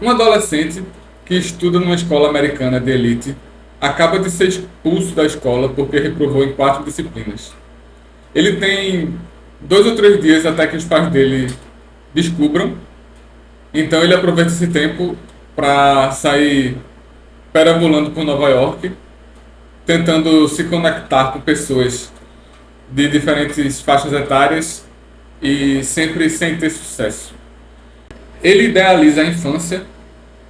Um adolescente que estuda numa escola americana de elite acaba de ser expulso da escola porque reprovou em 4 disciplinas. Ele tem 2 ou 3 dias até que os pais dele descubram, então ele aproveita esse tempo para sair perambulando por Nova York, tentando se conectar com pessoas de diferentes faixas etárias e sempre sem ter sucesso. Ele idealiza a infância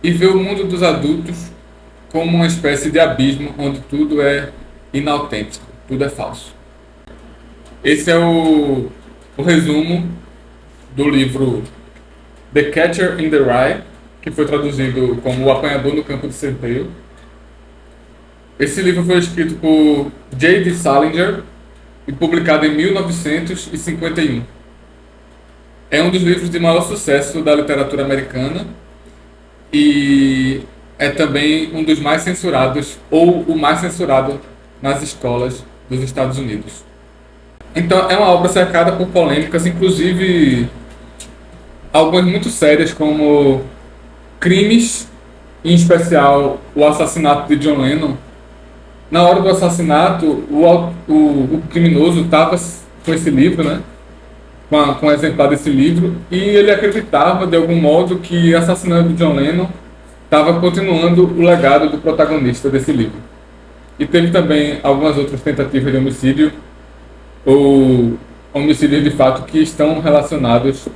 e vê o mundo dos adultos como uma espécie de abismo onde tudo é inautêntico, tudo é falso. Esse é o resumo do livro The Catcher in the Rye, que foi traduzido como O Apanhador no Campo de Centeio. Esse livro foi escrito por J.D. Salinger e publicado em 1951. É um dos livros de maior sucesso da literatura americana e é também um dos mais censurados, ou o mais censurado nas escolas dos Estados Unidos. Então é uma obra cercada por polêmicas, inclusive algumas muito sérias, como crimes, em especial o assassinato de John Lennon. Na hora do assassinato, o criminoso estava com esse livro, né? Com um exemplar desse livro, e ele acreditava de algum modo que assassinando John Lennon estava continuando o legado do protagonista desse livro. E teve também algumas outras tentativas de homicídio ou homicídios de fato que estão relacionados.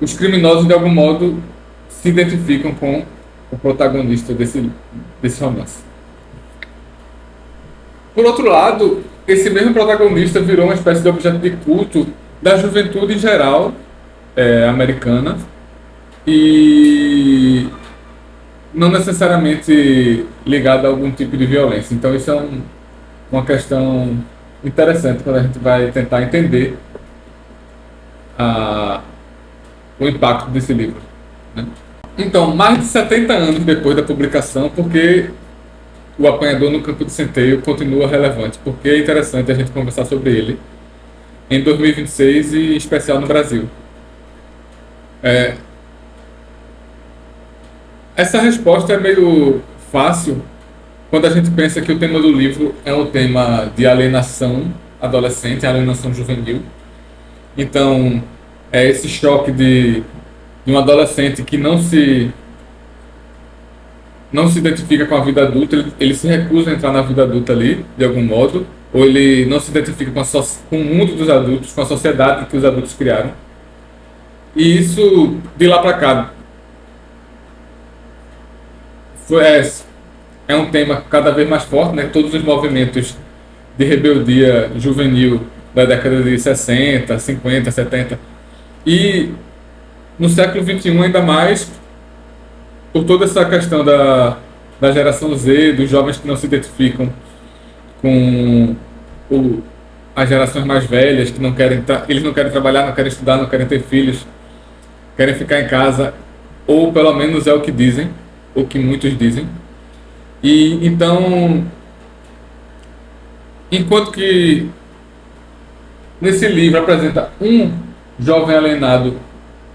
Os criminosos de algum modo se identificam com o protagonista desse romance. Por outro lado, esse mesmo protagonista virou uma espécie de objeto de culto da juventude em geral americana e não necessariamente ligado a algum tipo de violência. Então isso é uma questão interessante quando a gente vai tentar entender o impacto desse livro, né? Então, mais de 70 anos depois da publicação, porque o Apanhador no Campo de Centeio continua relevante, porque é interessante a gente conversar sobre ele em 2026 e em especial no Brasil. Essa resposta é meio fácil quando a gente pensa que o tema do livro é um tema de alienação adolescente, alienação juvenil. Então, é esse choque de um adolescente que não se identifica com a vida adulta, ele se recusa a entrar na vida adulta ali, de algum modo, ou ele não se identifica com o mundo dos adultos, com a sociedade que os adultos criaram. E isso, de lá para cá, é um tema cada vez mais forte, né? Todos os movimentos de rebeldia juvenil da década de 60, 50, 70. E no século XXI ainda mais, por toda essa questão da geração Z, dos jovens que não se identificam com as gerações mais velhas, que eles não querem trabalhar, não querem estudar, não querem ter filhos, querem ficar em casa, ou pelo menos é o que dizem, o que muitos dizem. E então, enquanto que nesse livro apresenta um jovem alienado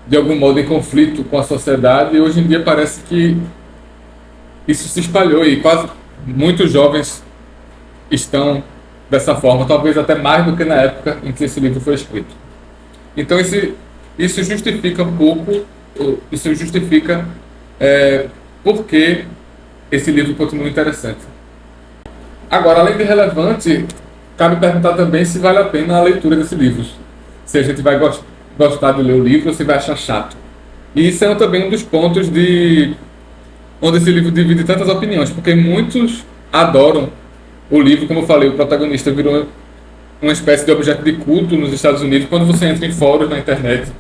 de algum modo em conflito com a sociedade, hoje em dia parece que isso se espalhou e quase muitos jovens estão dessa forma, talvez até mais do que na época em que esse livro foi escrito. Então isso justifica um pouco, isso justifica por que esse livro continua interessante. Agora, além de relevante, cabe perguntar também se vale a pena a leitura desse livro. Se a gente vai gostar de ler o livro ou se vai achar chato. E isso é também um dos pontos onde esse livro divide tantas opiniões, porque muitos adoram o livro. Como eu falei, o protagonista virou uma espécie de objeto de culto nos Estados Unidos quando você entra em fóruns na internet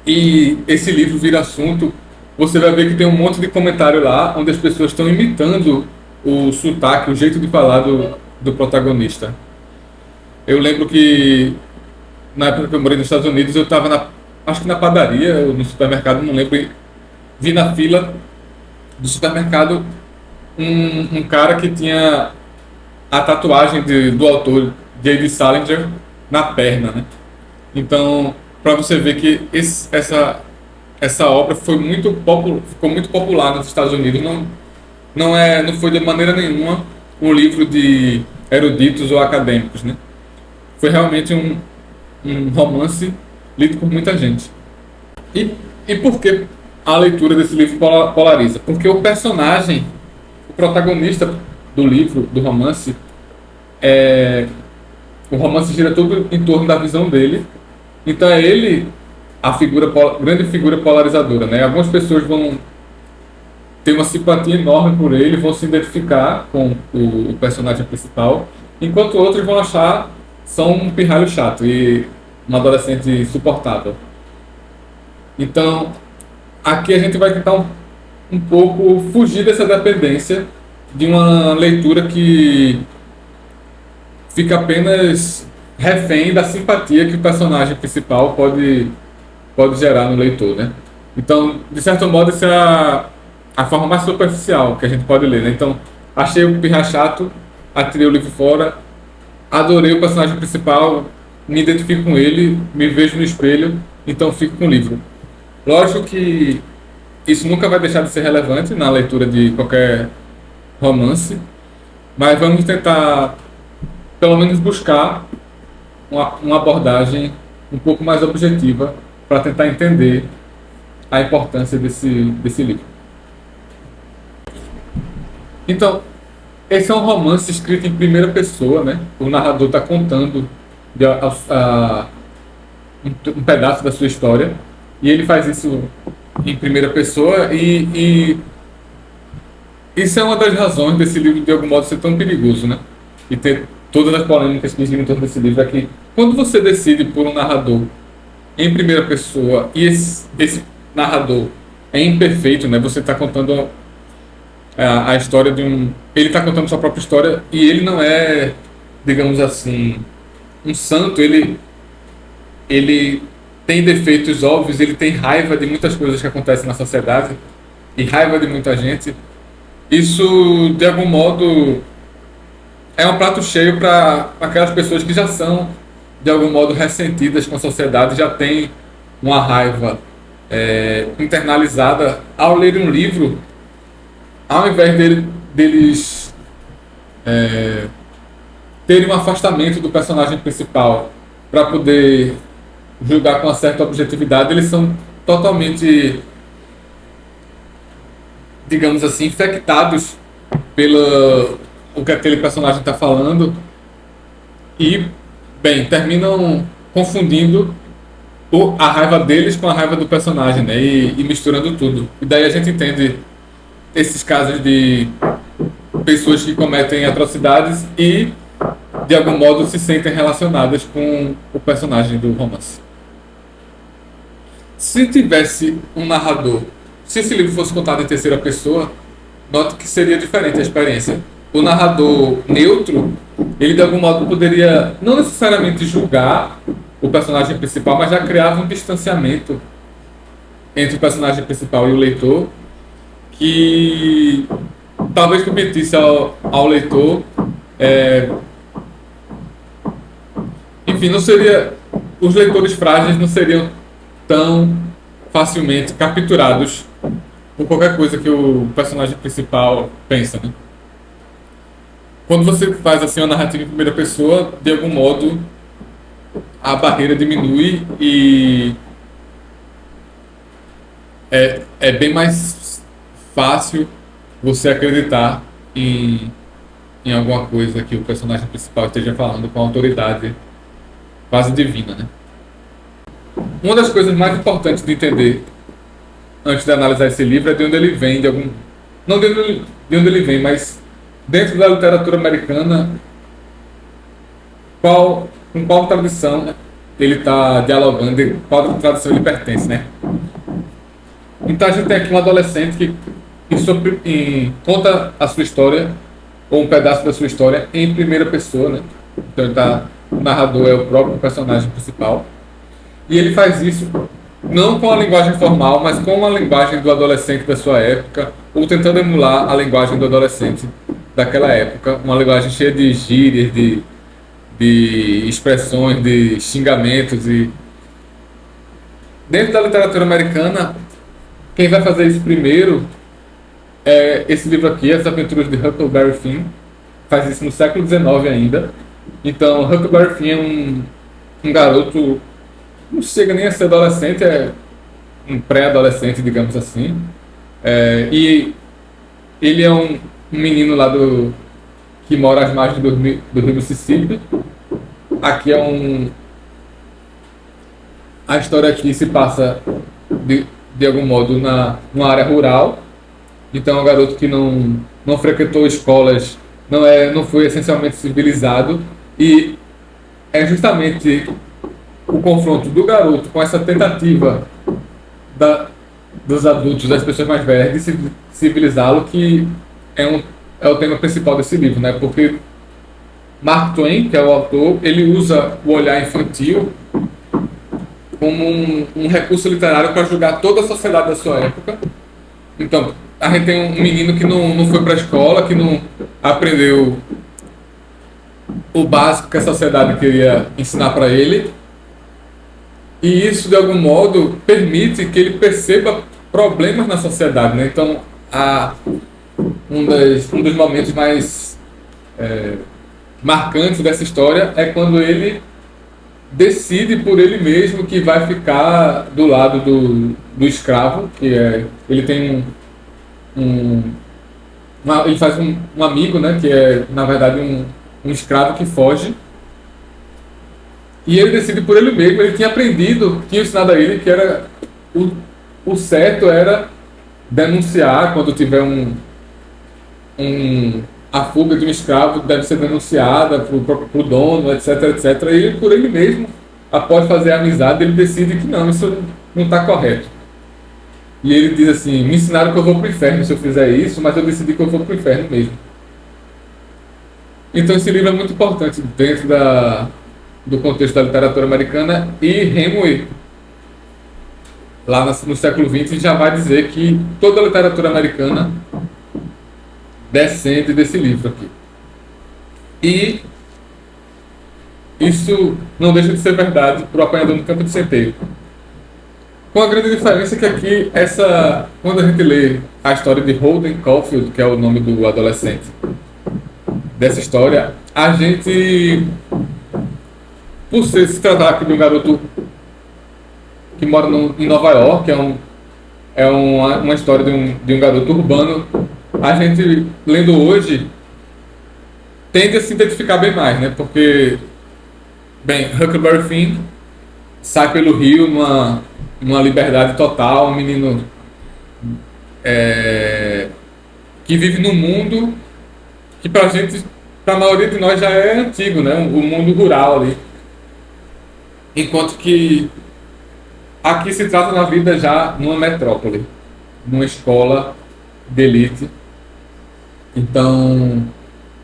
e esse livro vira assunto. Você vai ver que tem um monte de comentário lá onde as pessoas estão imitando o sotaque, o jeito de falar do protagonista. Eu lembro que na época que eu morei nos Estados Unidos, eu estava acho que na padaria ou no supermercado, não lembro, vi na fila do supermercado um cara que tinha a tatuagem do autor J.D. Salinger na perna, né? Então, para você ver que essa obra ficou muito popular nos Estados Unidos. Não foi de maneira nenhuma um livro de eruditos ou acadêmicos, né? Foi realmente um romance lido por muita gente. E, e por que a leitura desse livro polariza? Porque o personagem, o protagonista do livro, do romance, é, o romance gira todo em torno da visão dele. Então é ele a grande figura polarizadora, né? Algumas pessoas vão ter uma simpatia enorme por ele, vão se identificar com o personagem principal, enquanto outros vão achar são um pirralho chato e um adolescente insuportável. Então, aqui a gente vai tentar um pouco fugir dessa dependência de uma leitura que fica apenas refém da simpatia que o personagem principal pode gerar no leitor, né? Então, de certo modo, essa é a forma mais superficial que a gente pode ler, né? Então, achei o pirra chato, atirei o livro fora, adorei o personagem principal, me identifico com ele, me vejo no espelho, então fico com o livro. Lógico que isso nunca vai deixar de ser relevante na leitura de qualquer romance, mas vamos tentar, pelo menos, buscar uma abordagem um pouco mais objetiva para tentar entender a importância desse livro. Então, esse é um romance escrito em primeira pessoa, né? O narrador está contando um pedaço da sua história e ele faz isso em primeira pessoa e isso é uma das razões desse livro de algum modo ser tão perigoso, né? E ter todas as polêmicas que giram em torno desse livro é que quando você decide por um narrador em primeira pessoa e esse narrador é imperfeito, né? Você está contando a história de um... Ele está contando sua própria história e ele não é, digamos assim, um santo. Ele tem defeitos óbvios, ele tem raiva de muitas coisas que acontecem na sociedade e raiva de muita gente. Isso, de algum modo, é um prato cheio para aquelas pessoas que já são, de algum modo, ressentidas com a sociedade, já têm uma raiva internalizada. Ao ler um livro, ao invés deles terem um afastamento do personagem principal para poder julgar com uma certa objetividade, eles são totalmente, digamos assim, infectados pelo o que aquele personagem está falando e, bem, terminam confundindo a raiva deles com a raiva do personagem, né? E misturando tudo. E daí a gente entende esses casos de pessoas que cometem atrocidades e, de algum modo, se sentem relacionadas com o personagem do romance. Se tivesse um narrador, se esse livro fosse contado em terceira pessoa, note que seria diferente a experiência. O narrador neutro, ele de algum modo poderia não necessariamente julgar o personagem principal, mas já criava um distanciamento entre o personagem principal e o leitor, que talvez permitisse ao leitor, enfim, não seria, os leitores frágeis não seriam tão facilmente capturados por qualquer coisa que o personagem principal pensa, né? Quando você faz assim uma narrativa em primeira pessoa, de algum modo a barreira diminui e é bem mais fácil você acreditar em alguma coisa que o personagem principal esteja falando com autoridade quase divina, né? Uma das coisas mais importantes de entender antes de analisar esse livro é de onde ele vem, não de onde ele vem, mas dentro da literatura americana, com qual tradição ele está dialogando, e qual tradição ele pertence, né? Então a gente tem aqui um adolescente que conta a sua história, ou um pedaço da sua história, em primeira pessoa, né? Então o narrador é o próprio personagem principal. E ele faz isso não com a linguagem formal, mas com a linguagem do adolescente da sua época, ou tentando emular a linguagem do adolescente daquela época, uma linguagem cheia de gírias, de expressões, de xingamentos. E dentro da literatura americana, Quem vai fazer isso primeiro é esse livro aqui, As Aventuras de Huckleberry Finn. Faz isso no século XIX ainda. Então, Huckleberry Finn é um garoto, não chega nem a ser adolescente, é um pré-adolescente, digamos assim. E ele é um menino lá que mora às margens do rio Mississippi. Aqui a história aqui se passa de algum modo numa área rural. Então é um garoto que não frequentou escolas, não foi essencialmente civilizado, e é justamente o confronto do garoto com essa tentativa dos adultos, das pessoas mais velhas, de civilizá-lo, que é o tema principal desse livro, né? Porque Mark Twain, que é o autor, ele usa o olhar infantil como um recurso literário para julgar toda a sociedade da sua época. Então, a gente tem um menino que não foi para a escola, que não aprendeu o básico que a sociedade queria ensinar para ele, e isso, de algum modo, permite que ele perceba problemas na sociedade, né? Então, um dos momentos mais marcantes dessa história é quando ele decide por ele mesmo que vai ficar do lado do escravo, ele tem ele faz um amigo, né, que é na verdade um escravo que foge, e ele decide por ele mesmo. Ele tinha aprendido, tinha ensinado a ele que era o certo era denunciar quando tiver a fuga de um escravo, deve ser denunciada pro dono, etc, etc. E ele, por ele mesmo, após fazer a amizade, ele decide que não, isso não está correto. E ele diz assim: me ensinaram que eu vou pro inferno se eu fizer isso, mas eu decidi que eu vou pro inferno mesmo. Então esse livro é muito importante dentro do contexto da literatura americana, e Hemingway, lá no século XX, já vai dizer que toda a literatura americana descende desse livro aqui. E isso não deixa de ser verdade para o Apanhador no Campo de Centeio. Com a grande diferença que aqui, quando a gente lê a história de Holden Caulfield, que é o nome do adolescente dessa história, a gente, por se tratar aqui de um garoto que mora em Nova York, é uma história de um garoto urbano, a gente, lendo hoje, tende a se identificar bem mais, né? Porque, bem, Huckleberry Finn sai pelo rio numa liberdade total, um menino que vive num mundo que pra a maioria de nós já é antigo, né? O mundo rural ali. Enquanto que aqui se trata na vida já numa metrópole, numa escola de elite. Então,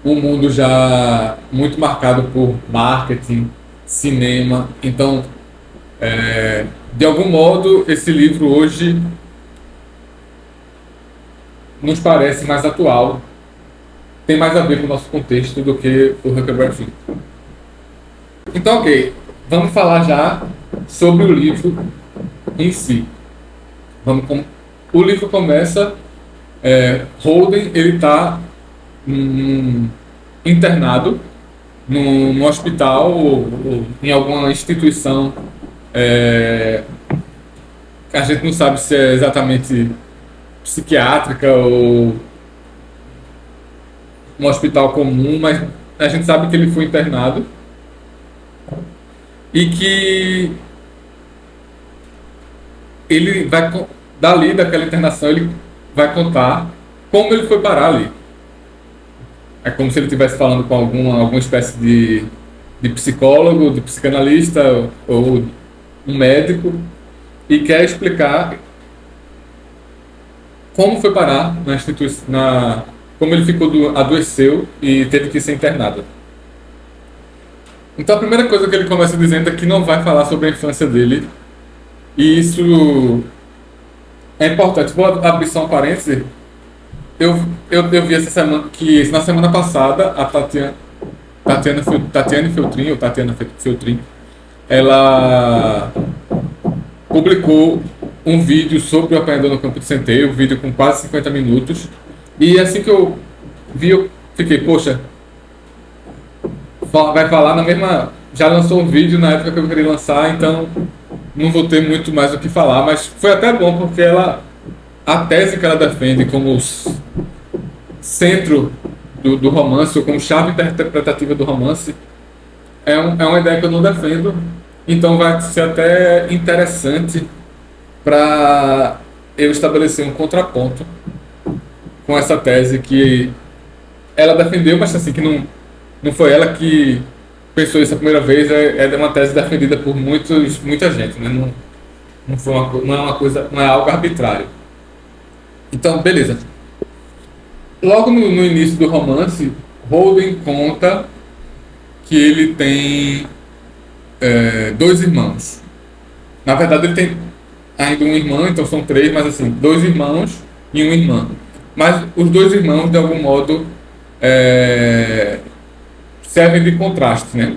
um mundo já muito marcado por marketing, cinema. Então, de algum modo, esse livro hoje nos parece mais atual, tem mais a ver com o nosso contexto do que o Huckleberry Finn. Então, ok, vamos falar já sobre o livro em si. O livro começa, Holden, ele está internado num hospital ou em alguma instituição, a gente não sabe se é exatamente psiquiátrica ou um hospital comum, mas a gente sabe que ele foi internado e que ele vai, dali daquela internação, ele vai contar como ele foi parar ali. É como se ele estivesse falando com alguma espécie de psicólogo, de psicanalista ou um médico, e quer explicar como foi parar na instituição, como ele adoeceu e teve que ser internado. Então a primeira coisa que ele começa dizendo é que não vai falar sobre a infância dele, e isso é importante. Vou abrir só um parêntese. Eu vi essa semana que na semana passada a Tatiana Feltrin, ela publicou um vídeo sobre o apanhador no campo de centeio, um vídeo com quase 50 minutos. E assim que eu vi, eu fiquei, poxa, vai falar na mesma. Já lançou um vídeo na época que eu queria lançar, então não vou ter muito mais o que falar, mas foi até bom porque a tese que ela defende como centro do romance, ou como chave interpretativa do romance, é uma ideia que eu não defendo, então vai ser até interessante para eu estabelecer um contraponto com essa tese que ela defendeu, mas assim, que não foi ela que pensou isso a primeira vez, é uma tese defendida por muita gente, né? Não, foi não é uma coisa, não é algo arbitrário. Então, beleza. Logo no início do romance, Holden conta que ele tem dois irmãos. Na verdade, ele tem ainda um irmão, então são três, mas assim, dois irmãos e uma irmã. Mas os dois irmãos, de algum modo, servem de contraste, né?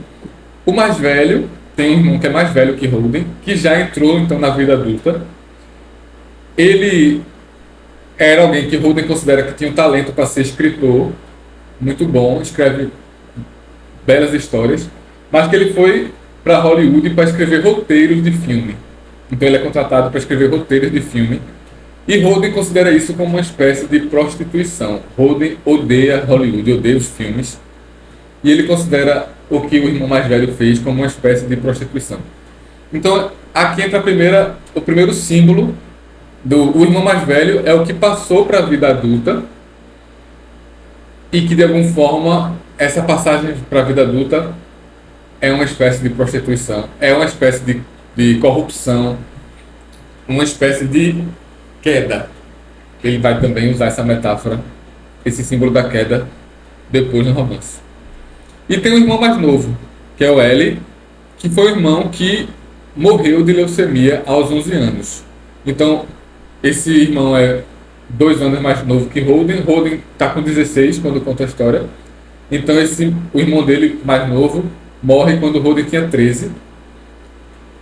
O mais velho tem um irmão que é mais velho que Holden, que já entrou então na vida adulta. Ele era alguém que Holden considera que tinha um talento para ser escritor, muito bom, escreve belas histórias, mas que ele foi para Hollywood para escrever roteiros de filme. Então ele é contratado para escrever roteiros de filme. E Holden considera isso como uma espécie de prostituição. Holden odeia Hollywood, odeia os filmes. E ele considera o que o irmão mais velho fez como uma espécie de prostituição. Então aqui entra o primeiro símbolo o irmão mais velho é o que passou para a vida adulta e que de alguma forma essa passagem para a vida adulta é uma espécie de prostituição, é uma espécie de corrupção, uma espécie de queda. Ele vai também usar essa metáfora, esse símbolo da queda, depois no romance. E tem um irmão mais novo, que é o L, que foi o irmão que morreu de leucemia aos 11 anos. Então, esse irmão é 2 anos mais novo que Holden. Holden está com 16 quando conta a história. Então, o irmão dele mais novo morre quando Holden tinha 13.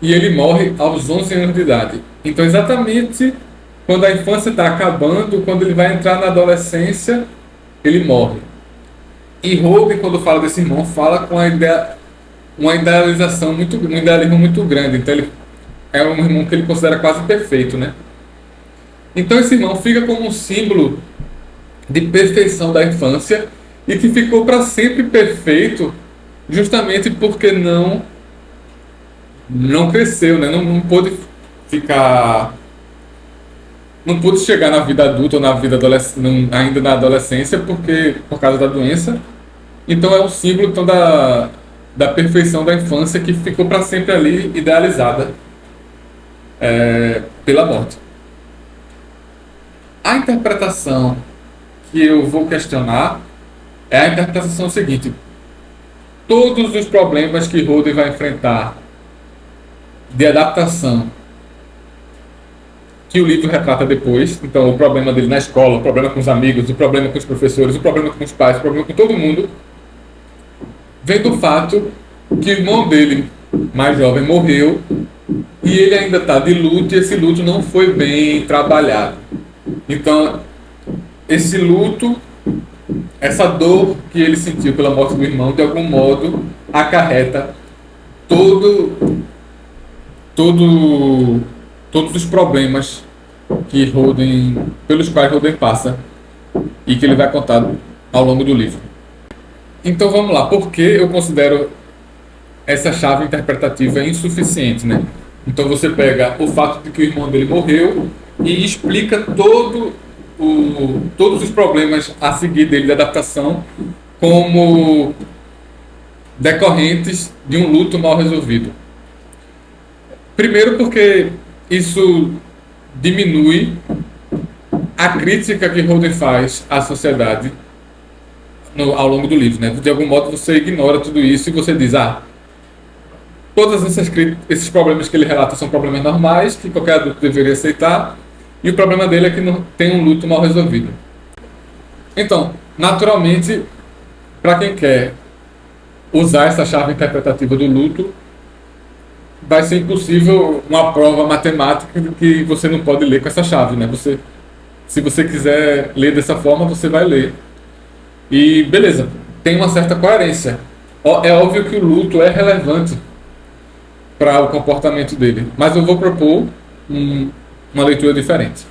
E ele morre aos 11 anos de idade. Então, exatamente quando a infância está acabando, quando ele vai entrar na adolescência, ele morre. E Holden, quando fala desse irmão, fala com uma idealização um idealismo muito grande. Então, ele é um irmão que ele considera quase perfeito, né? Então esse irmão fica como um símbolo de perfeição da infância e que ficou para sempre perfeito justamente porque não cresceu, né? Não pôde chegar na vida adulta ou na vida ainda na adolescência por causa da doença. Então é um símbolo então, da perfeição da infância que ficou para sempre ali idealizada pela morte. A interpretação que eu vou questionar é a interpretação seguinte: todos os problemas que Holden vai enfrentar de adaptação que o livro retrata depois, então o problema dele na escola, o problema com os amigos, o problema com os professores, o problema com os pais, o problema com todo mundo, vem do fato que o irmão dele, mais jovem, morreu e ele ainda está de luto e esse luto não foi bem trabalhado. Então, esse luto, essa dor que ele sentiu pela morte do irmão, de algum modo, acarreta todos os problemas pelos quais Holden passa e que ele vai contar ao longo do livro. Então vamos lá, por que eu considero essa chave interpretativa insuficiente, né? Então você pega o fato de que o irmão dele morreu e explica todos os problemas a seguir dele de adaptação como decorrentes de um luto mal resolvido. Primeiro porque isso diminui a crítica que Holden faz à sociedade ao longo do livro, né? De algum modo você ignora tudo isso e você diz, todos esses problemas que ele relata são problemas normais, que qualquer adulto deveria aceitar, e o problema dele é que não tem um luto mal resolvido. Então, naturalmente, para quem quer usar essa chave interpretativa do luto, vai ser impossível uma prova matemática que você não pode ler com essa chave, né? Se você quiser ler dessa forma, você vai ler. E beleza, tem uma certa coerência. É óbvio que o luto é relevante para o comportamento dele, mas eu vou propor uma leitura diferente.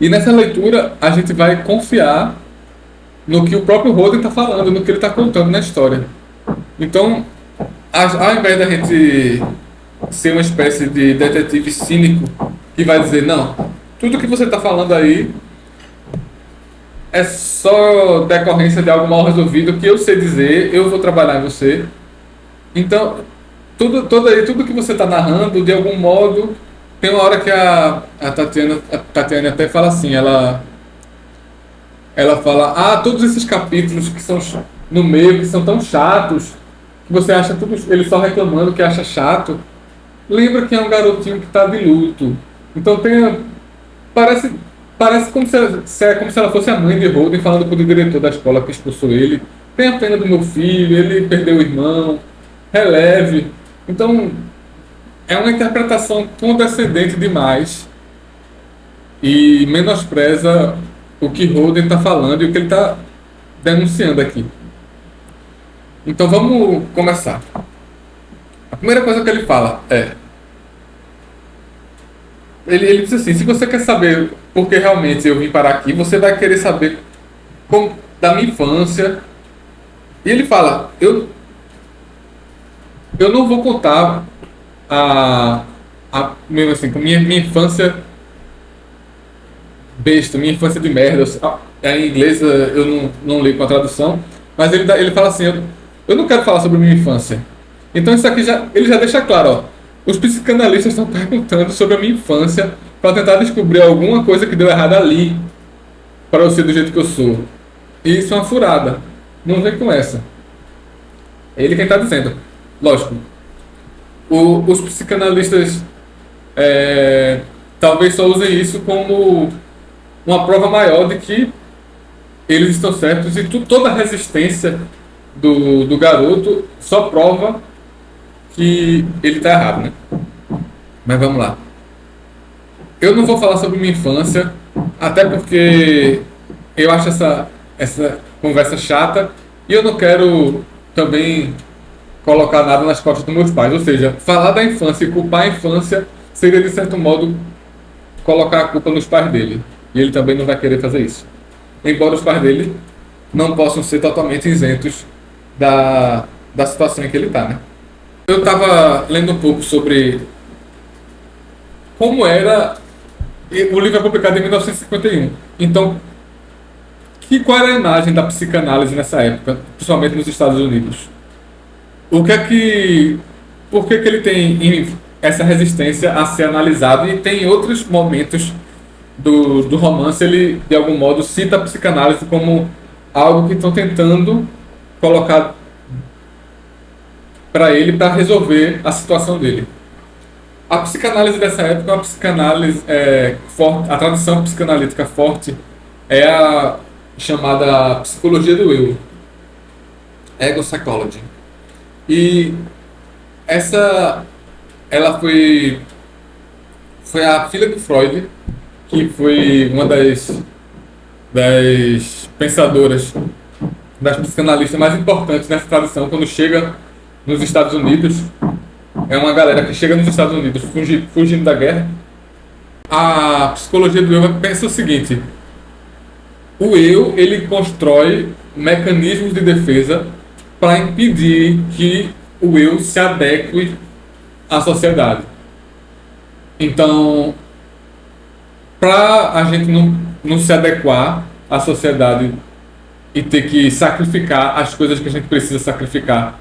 E nessa leitura a gente vai confiar no que o próprio Holden está falando, no que ele está contando na história. Então, ao invés da gente ser uma espécie de detetive cínico que vai dizer, não, tudo que você está falando aí é só decorrência de algo mal resolvido que eu sei dizer, eu vou trabalhar em você. Então, tudo que você está narrando, de algum modo, tem uma hora que a Tatiana até fala assim, ela fala, todos esses capítulos que são no meio, que são tão chatos, que você acha tudo ele só reclamando que acha chato, lembra que é um garotinho que está de luto. Então parece como se ela fosse a mãe de Holden falando para o diretor da escola que expulsou ele. Tenha pena do meu filho, ele perdeu o irmão, releve. Então é uma interpretação condescendente demais e menospreza o que Holden está falando e o que ele está denunciando aqui. Então vamos começar. A primeira coisa que ele fala ele diz assim, se você quer saber por que realmente eu vim parar aqui, você vai querer saber da minha infância. E ele fala, eu não vou contar mesmo assim, com minha infância besta, minha infância de merda. Em inglês eu não li com a tradução, mas ele fala assim, eu não quero falar sobre minha infância. Então isso aqui ele já deixa claro, ó, os psicanalistas estão perguntando sobre a minha infância para tentar descobrir alguma coisa que deu errado ali para eu ser do jeito que eu sou. E isso é uma furada. Não vem com essa. É ele quem está dizendo. Lógico. Os psicanalistas talvez só usem isso como uma prova maior de que eles estão certos e toda a resistência do garoto só prova que ele está errado, né? Mas vamos lá. Eu não vou falar sobre minha infância, até porque eu acho essa conversa chata e eu não quero também colocar nada nas costas dos meus pais. Ou seja, falar da infância e culpar a infância seria, de certo modo, colocar a culpa nos pais dele. E ele também não vai querer fazer isso. Embora os pais dele não possam ser totalmente isentos da situação em que ele está, né? Eu estava lendo um pouco sobre como era... O livro é publicado em 1951. Então, qual era a imagem da psicanálise nessa época, principalmente nos Estados Unidos? Por que ele tem essa resistência a ser analisado? E tem outros momentos do romance, ele, de algum modo, cita a psicanálise como algo que estão tentando colocar para ele, para resolver a situação dele. A psicanálise dessa época é uma psicanálise forte. A tradição psicanalítica forte é a chamada psicologia do eu, ego psychology. E ela foi a filha de Freud, que foi uma das pensadoras, das psicanalistas mais importantes nessa tradição. Quando chega nos Estados Unidos, é uma galera que chega nos Estados Unidos fugindo da guerra. A psicologia do eu pensa o seguinte: o eu, ele constrói mecanismos de defesa para impedir que o eu se adeque à sociedade. Então, para a gente não se adequar à sociedade e ter que sacrificar as coisas que a gente precisa sacrificar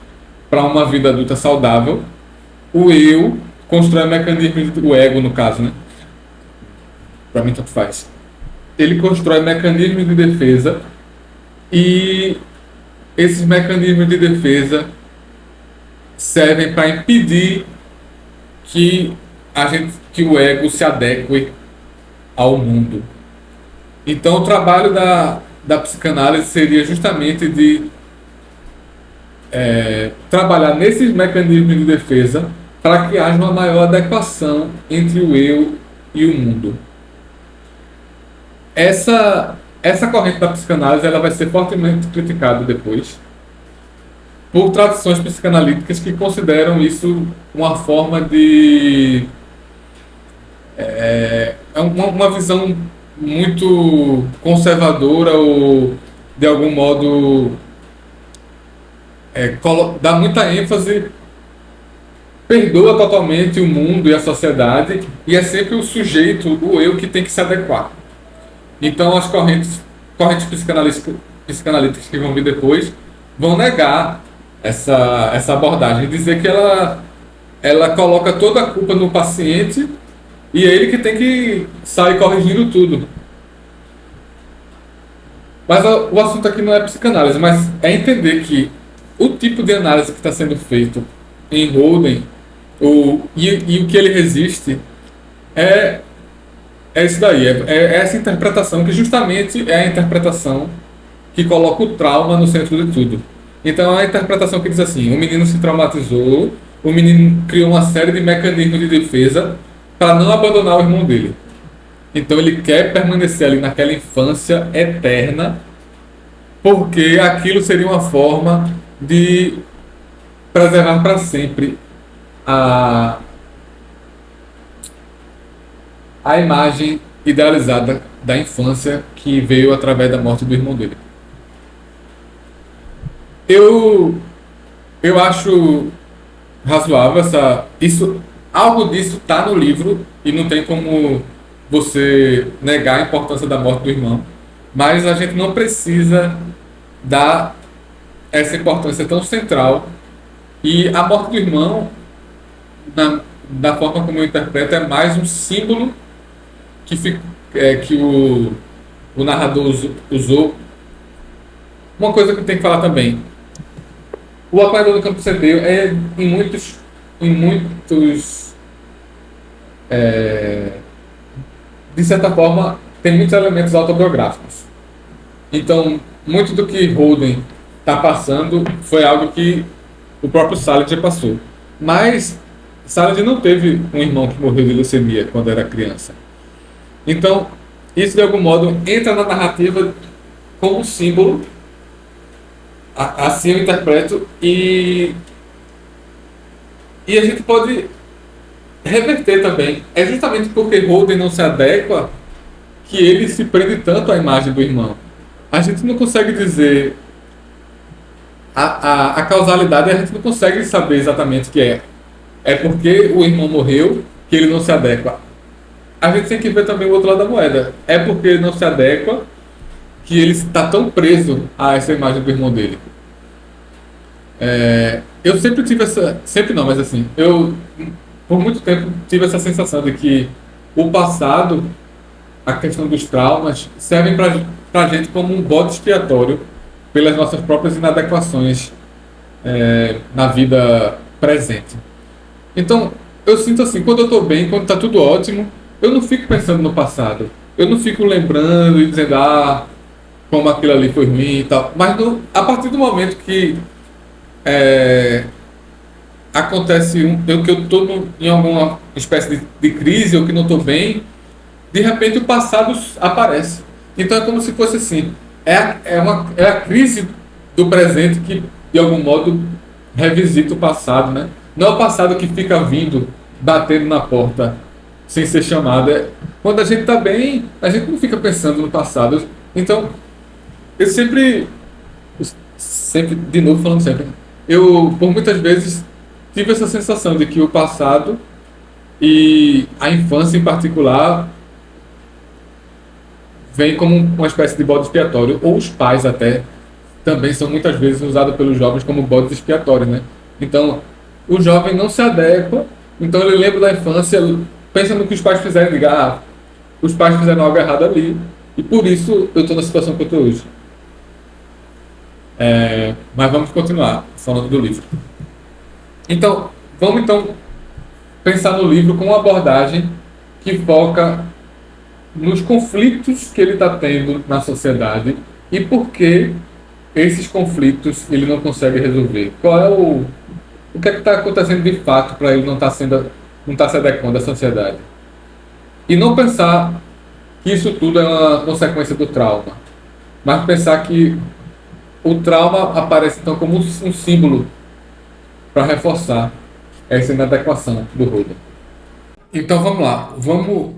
para uma vida adulta saudável, o eu constrói mecanismos, o ego no caso, né? Para mim tanto faz. Ele constrói mecanismos de defesa e esses mecanismos de defesa servem para impedir que o ego se adeque ao mundo. Então o trabalho da psicanálise seria justamente de trabalhar nesses mecanismos de defesa para que haja uma maior adequação entre o eu e o mundo. Essa corrente da psicanálise ela vai ser fortemente criticada depois por tradições psicanalíticas que consideram isso uma forma de uma visão muito conservadora ou de algum modo dá muita ênfase, perdoa totalmente o mundo e a sociedade e é sempre o sujeito, o eu, que tem que se adequar. Então as correntes psicanalíticas que vão vir depois vão negar essa abordagem, dizer que ela coloca toda a culpa no paciente e é ele que tem que sair corrigindo tudo. Mas o assunto aqui não é psicanálise, mas é entender que o tipo de análise que está sendo feito em Holden e o que ele resiste é isso daí, é essa interpretação que justamente é a interpretação que coloca o trauma no centro de tudo. Então é a interpretação que diz assim: o menino se traumatizou, o menino criou uma série de mecanismos de defesa para não abandonar o irmão dele. Então ele quer permanecer ali naquela infância eterna, porque aquilo seria uma forma de preservar para sempre a imagem idealizada da infância que veio através da morte do irmão dele. Eu acho razoável algo disso está no livro e não tem como você negar a importância da morte do irmão, mas a gente não precisa dar essa importância tão central. E a morte do irmão, da forma como eu interpreto, é mais um símbolo que o narrador usou. Uma coisa que eu tenho que falar também: o Apanhador do Campo Centeio é em muitos de certa forma tem muitos elementos autobiográficos. Então muito do que Holden está passando foi algo que o próprio Salinger passou, mas Salinger não teve um irmão que morreu de leucemia quando era criança. Então isso de algum modo entra na narrativa como um símbolo. Assim eu interpreto, e a gente pode reverter também. É justamente porque Holden não se adequa que ele se prende tanto à imagem do irmão. A gente não consegue dizer a causalidade, a gente não consegue saber exatamente o que é. É porque o irmão morreu que ele não se adequa. A gente tem que ver também o outro lado da moeda. É porque ele não se adequa que ele está tão preso a essa imagem do irmão dele. Eu sempre tive sempre não, mas assim, eu por muito tempo tive essa sensação de que o passado, a questão dos traumas, servem para a gente como um bode expiatório pelas nossas próprias inadequações na vida presente. Então eu sinto assim, quando eu estou bem, quando está tudo ótimo, eu não fico pensando no passado, eu não fico lembrando e dizendo como aquilo ali foi ruim e tal. Mas a partir do momento que acontece que eu estou em alguma espécie de crise ou que não estou bem, de repente o passado aparece. Então é como se fosse assim, é a crise do presente que de algum modo revisita o passado, né? Não é o passado que fica vindo, batendo na porta sem ser chamado. Quando a gente está bem, a gente não fica pensando no passado. Então eu sempre, de novo falando sempre, eu por muitas vezes tive essa sensação de que o passado e a infância em particular vem como uma espécie de bode expiatório, ou os pais até também são muitas vezes usados pelos jovens como bodes expiatórios, né? Então o jovem não se adequa, então ele lembra da infância, pensa no que os pais fizeram, diga, os pais fizeram algo errado ali e por isso eu estou na situação que eu estou hoje. Mas vamos continuar falando do livro. Então, vamos pensar no livro com uma abordagem que foca nos conflitos que ele está tendo na sociedade e por que esses conflitos ele não consegue resolver. Qual é o que é que está acontecendo de fato para ele não tá se adequando à sociedade. E não pensar que isso tudo é uma consequência do trauma, mas pensar que o trauma aparece então como um símbolo para reforçar essa inadequação do Holden. Então vamos lá, vamos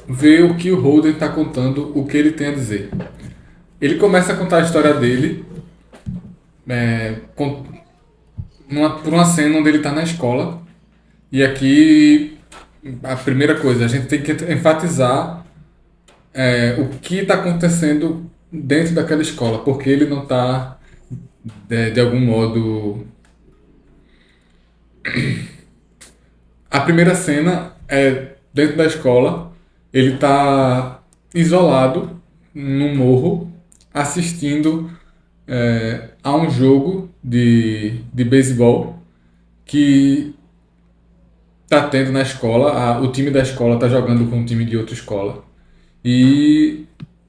ver o que o Holden está contando, o que ele tem a dizer. Ele começa a contar a história dele por uma cena onde ele está na escola. E aqui, a primeira coisa, a gente tem que enfatizar o que está acontecendo dentro daquela escola, porque ele não está, de algum modo. A primeira cena é dentro da escola, ele está isolado num morro, assistindo a um jogo de beisebol que está tendo na escola. O time da escola está jogando com um time de outra escola. E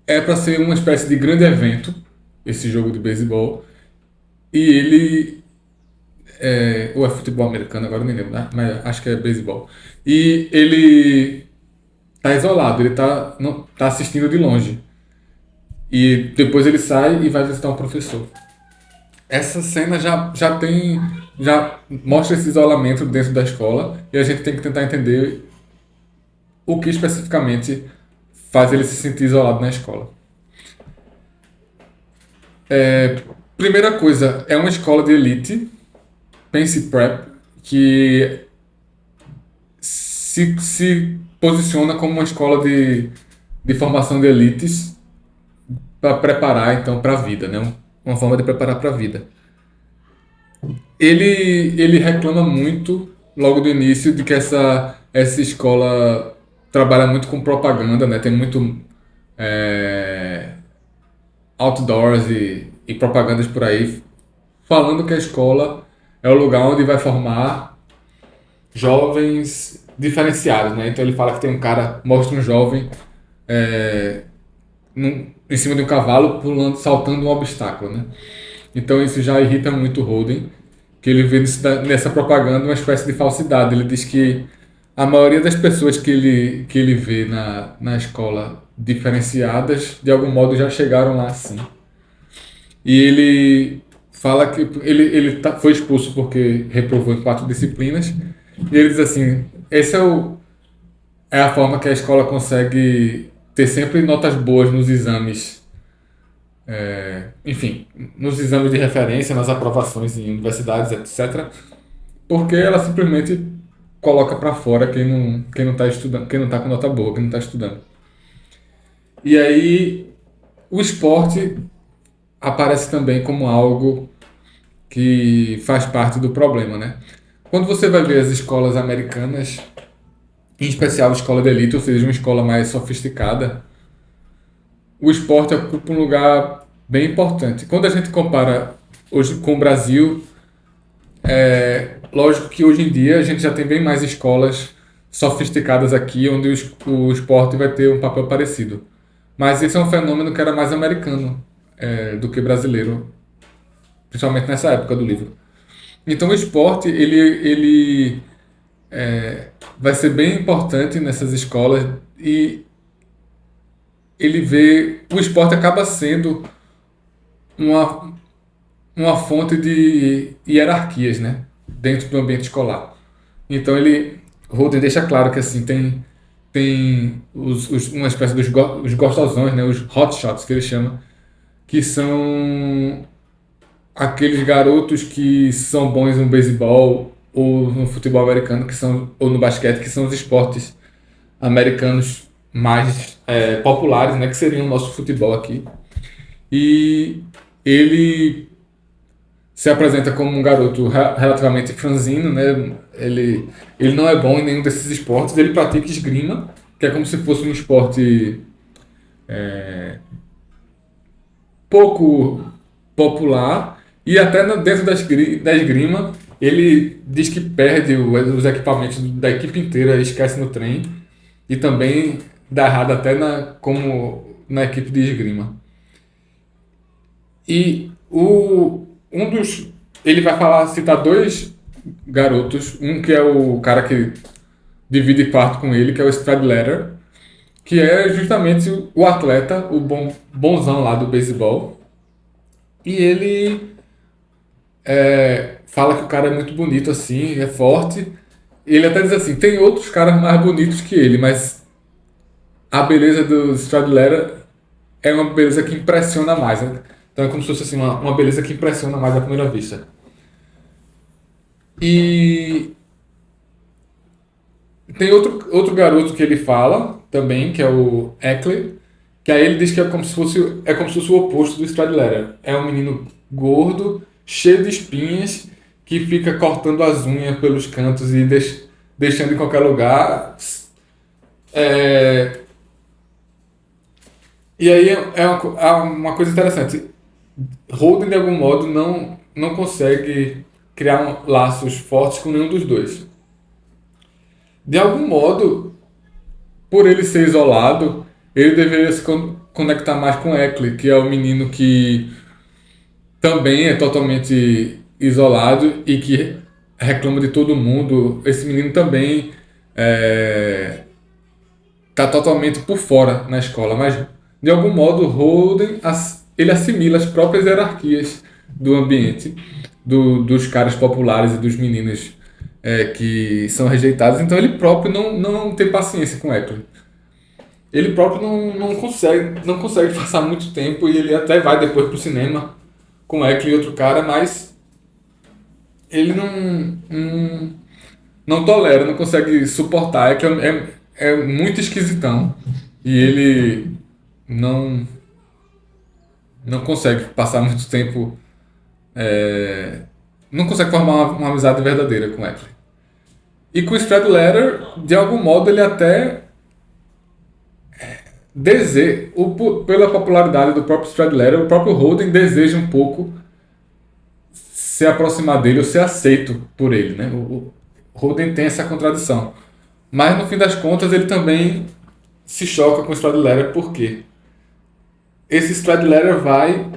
é para ser uma espécie de grande evento, esse jogo de beisebol. E ele. Ou é futebol americano, agora eu nem lembro, né? Mas acho que é beisebol. E ele tá isolado, ele não, tá assistindo de longe. E depois ele sai e vai visitar um professor. Essa cena já mostra esse isolamento dentro da escola e a gente tem que tentar entender o que especificamente faz ele se sentir isolado na escola. Primeira coisa, é uma escola de elite, Pense Prep, que se posiciona como uma escola de formação de elites para preparar então para a vida, né? Uma forma de preparar para a vida. Ele reclama muito logo do início de que essa escola trabalha muito com propaganda, né? Tem muito outdoors e propagandas por aí falando que a escola é o lugar onde vai formar jovens diferenciados, né? Então ele fala que tem um cara, mostra um jovem em cima de um cavalo pulando, saltando um obstáculo, né? Então isso já irrita muito o Holden, que ele vê nessa propaganda uma espécie de falsidade. Ele diz que a maioria das pessoas que ele vê na escola diferenciadas, de algum modo já chegaram lá assim. E ele fala que ele foi expulso porque reprovou em 4 disciplinas. E ele diz assim, é a forma que a escola consegue ter sempre notas boas nos exames, enfim, nos exames de referência, nas aprovações em universidades, etc. Porque ela simplesmente coloca para fora quem não está estudando, quem não está com nota boa, quem não está estudando. E aí o esporte aparece também como algo que faz parte do problema, né? Quando você vai ver as escolas americanas, em especial a escola de elite, ou seja, uma escola mais sofisticada, o esporte ocupa um lugar bem importante. Quando a gente compara hoje com o Brasil, lógico que hoje em dia a gente já tem bem mais escolas sofisticadas aqui, onde o esporte vai ter um papel parecido. Mas esse é um fenômeno que era mais americano do que brasileiro, principalmente nessa época do livro. Então o esporte ele vai ser bem importante nessas escolas e o esporte acaba sendo uma fonte de hierarquias, né, dentro do ambiente escolar. Então Holden deixa claro que assim tem uma espécie os gostosões, né, os hotshots que ele chama, que são aqueles garotos que são bons no beisebol ou no futebol americano, ou no basquete, que são os esportes americanos mais populares, né, que seriam o nosso futebol aqui. E ele se apresenta como um garoto relativamente franzino, né? Ele não é bom em nenhum desses esportes. Ele pratica esgrima, que é como se fosse um esporte pouco popular, e até dentro da esgrima ele diz que perde os equipamentos da equipe inteira, esquece no trem, e também dá errado até como na equipe de esgrima. E ele vai citar dois garotos. Um que é o cara que divide quarto com ele, que é o Stradlater, que é justamente o atleta, o bonzão lá do beisebol. E ele fala que o cara é muito bonito assim, é forte. Ele até diz assim, tem outros caras mais bonitos que ele, mas a beleza do Stradlater é uma beleza que impressiona mais, né? Então é como se fosse assim, uma beleza que impressiona mais à primeira vista. E tem outro garoto que ele fala também, que é o Eckley, que aí ele diz que é como se fosse o oposto do Stradlater. É um menino gordo, cheio de espinhas, que fica cortando as unhas pelos cantos e deixando em qualquer lugar. É, e aí é uma coisa interessante. Holden, de algum modo, não consegue criar laços fortes com nenhum dos dois. De algum modo, por ele ser isolado, ele deveria se conectar mais com Eckley, que é o menino que também é totalmente isolado e que reclama de todo mundo. Esse menino também está totalmente por fora na escola, mas de algum modo Holden ele assimila as próprias hierarquias do ambiente, dos caras populares e dos meninos que são rejeitados. Então ele próprio não tem paciência com Eckley. Ele próprio não consegue passar muito tempo e ele até vai depois pro cinema com Eckley e outro cara, mas ele não tolera, não consegue suportar. É muito esquisitão e ele não, não consegue passar muito tempo, não consegue formar uma amizade verdadeira com Eckley. E com o Stradlater, de algum modo, ele até deseja, pela popularidade do próprio Stradlater, o próprio Holden deseja um pouco se aproximar dele ou ser aceito por ele, né? O Holden tem essa contradição. Mas no fim das contas ele também se choca com o Stradlater porque esse Stradlater vai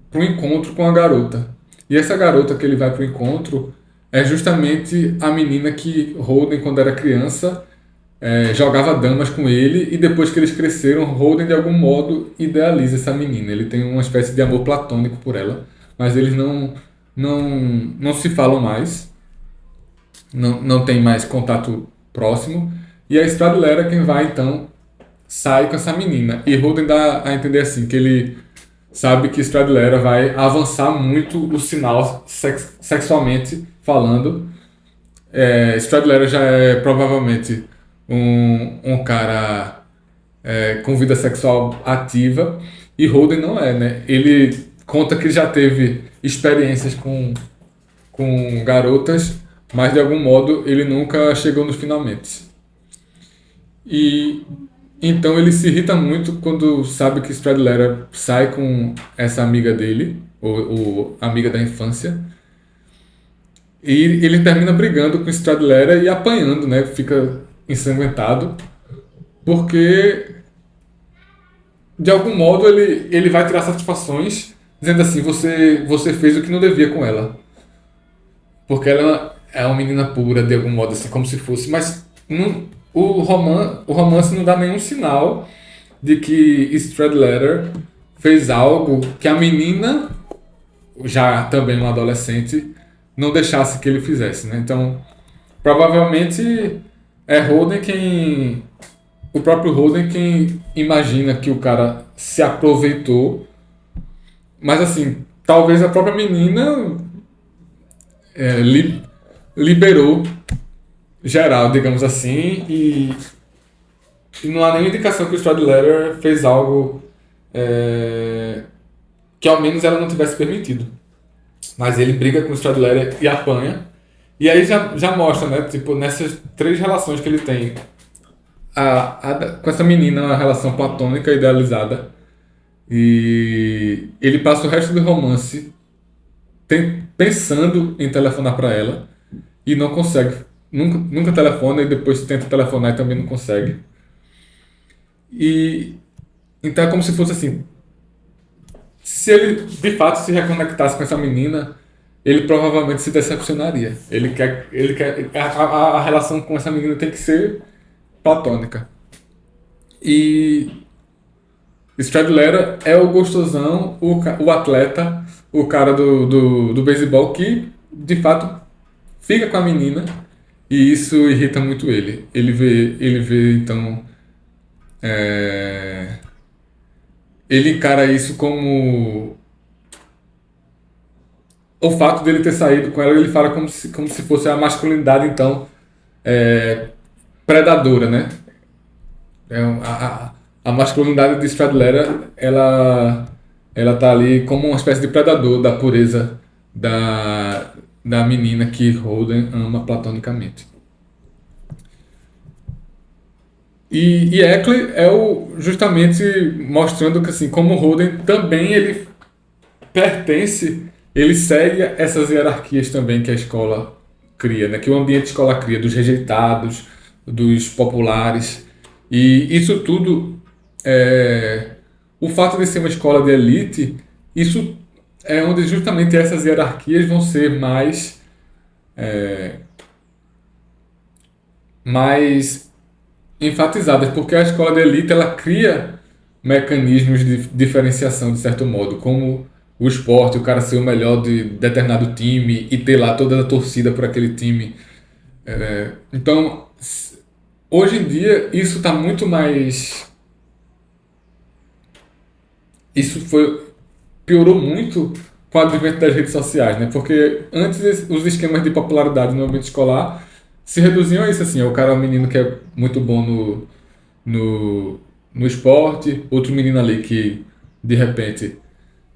para um encontro com a garota. E essa garota que ele vai para o encontro é justamente a menina que Holden, quando era criança, jogava damas com ele, e depois que eles cresceram, Holden de algum modo idealiza essa menina. Ele tem uma espécie de amor platônico por ela, mas eles não se falam mais, não tem mais contato próximo. E a Stradlater é quem vai então sai com essa menina. E Holden dá a entender assim que ele sabe que Stradlater vai avançar muito o sinal sexualmente falando. Stradlater já é provavelmente um cara com vida sexual ativa e Holden não é, né? Ele conta que já teve experiências com garotas, mas de algum modo ele nunca chegou nos finalmente. E então ele se irrita muito quando sabe que Stradlater sai com essa amiga dele, ou amiga da infância, e ele termina brigando com Stradlater e apanhando, né? Fica ensanguentado, porque de algum modo ele vai tirar satisfações dizendo assim, você fez o que não devia com ela. Porque ela é uma menina pura, de algum modo, assim, como se fosse. Mas o romance não dá nenhum sinal de que Stradlater fez algo que a menina, já também uma adolescente, não deixasse que ele fizesse, né? Então, provavelmente é o próprio Holden quem imagina que o cara se aproveitou, mas assim, talvez a própria menina liberou geral, digamos assim, e não há nenhuma indicação que o Stradlater fez algo que ao menos ela não tivesse permitido. Mas ele briga com o Stradlater e apanha. E aí já mostra, né? Tipo, nessas três relações que ele tem. Com essa menina, uma relação platônica idealizada. E ele passa o resto do romance pensando em telefonar para ela. E não consegue. Nunca telefona e depois tenta telefonar e também não consegue. E então é como se fosse assim. Se ele de fato se reconectasse com essa menina, ele provavelmente se decepcionaria. A relação com essa menina tem que ser platônica. E Stradlera é o gostosão, o atleta, o cara do beisebol que, de fato, fica com a menina e isso irrita muito ele. Ele vê então, é, ele encara isso como o fato dele ter saído com ela, ele fala como se fosse a masculinidade, então, predadora, né? A masculinidade de Stradlera, ela tá ali como uma espécie de predador da pureza da menina que Holden ama platonicamente. E Eckley é justamente mostrando que assim, como Holden também ele pertence, ele segue essas hierarquias também que a escola cria, né? Que o ambiente escolar cria, dos rejeitados, dos populares. E isso tudo, o fato de ser uma escola de elite, isso é onde justamente essas hierarquias vão ser mais enfatizadas, porque a escola de elite ela cria mecanismos de diferenciação, de certo modo, como o esporte, o cara ser o melhor de determinado time e ter lá toda a torcida por aquele time. Então, hoje em dia, isso está muito mais. Piorou muito com o advento das redes sociais, né? Porque antes os esquemas de popularidade no ambiente escolar se reduziam a isso, assim, o cara é um menino que é muito bom no, no esporte, outro menino ali que, de repente,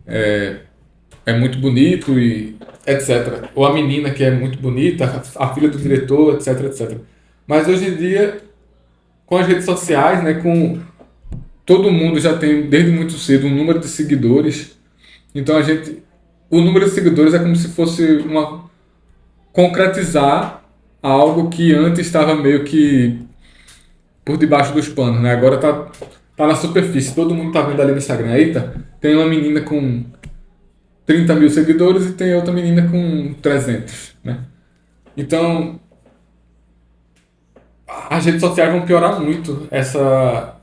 é muito bonito e etc. Ou a menina que é muito bonita, a filha do diretor, etc, etc. Mas hoje em dia, com as redes sociais, né, com todo mundo já tem desde muito cedo um número de seguidores. Então o número de seguidores é como se fosse uma concretizar algo que antes estava meio que por debaixo dos panos, né? Agora tá na superfície. Todo mundo tá vendo ali no Instagram. Eita, tem uma menina com 30 mil seguidores e tem outra menina com 300, né? Então, as redes sociais vão piorar muito essa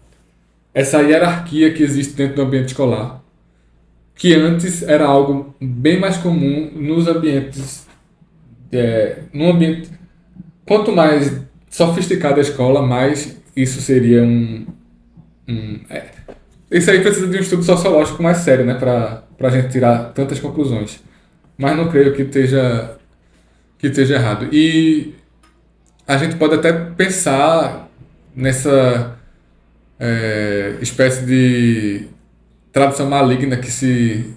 hierarquia que existe dentro do ambiente escolar, que antes era algo bem mais comum nos ambientes, no ambiente, quanto mais sofisticada a escola, mais isso seria isso aí precisa de um estudo sociológico mais sério, né, para a gente tirar tantas conclusões. Mas não creio que esteja errado. E a gente pode até pensar nessa espécie de tradição maligna que se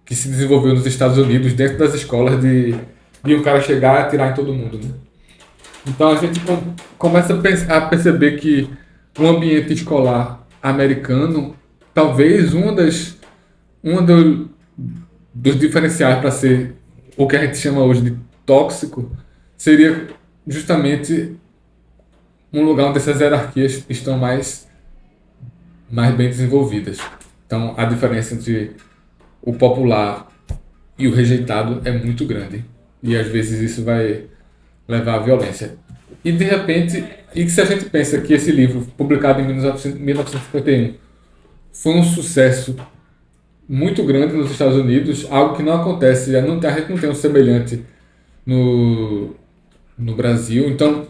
desenvolveu nos Estados Unidos dentro das escolas de um cara chegar e atirar em todo mundo, né? Então a gente começa a perceber que o ambiente escolar americano, talvez dos diferenciais para ser o que a gente chama hoje de tóxico, seria justamente um lugar onde essas hierarquias estão mais bem desenvolvidas. Então a diferença entre o popular e o rejeitado é muito grande. E às vezes isso vai levar à violência. E de repente, e se a gente pensa que esse livro, publicado em 1951, foi um sucesso muito grande nos Estados Unidos, algo que não acontece, a gente não tem um semelhante no Brasil. Então,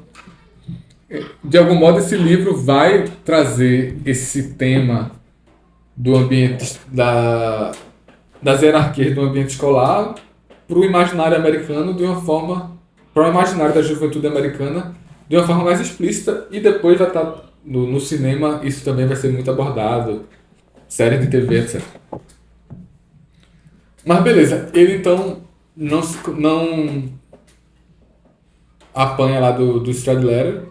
de algum modo, esse livro vai trazer esse tema do ambiente, das hierarquias do ambiente escolar para o imaginário americano para o imaginário da juventude americana de uma forma mais explícita, e depois vai estar no cinema, isso também vai ser muito abordado, séries de TV, etc. Mas beleza, ele então não apanha lá do Stradlera,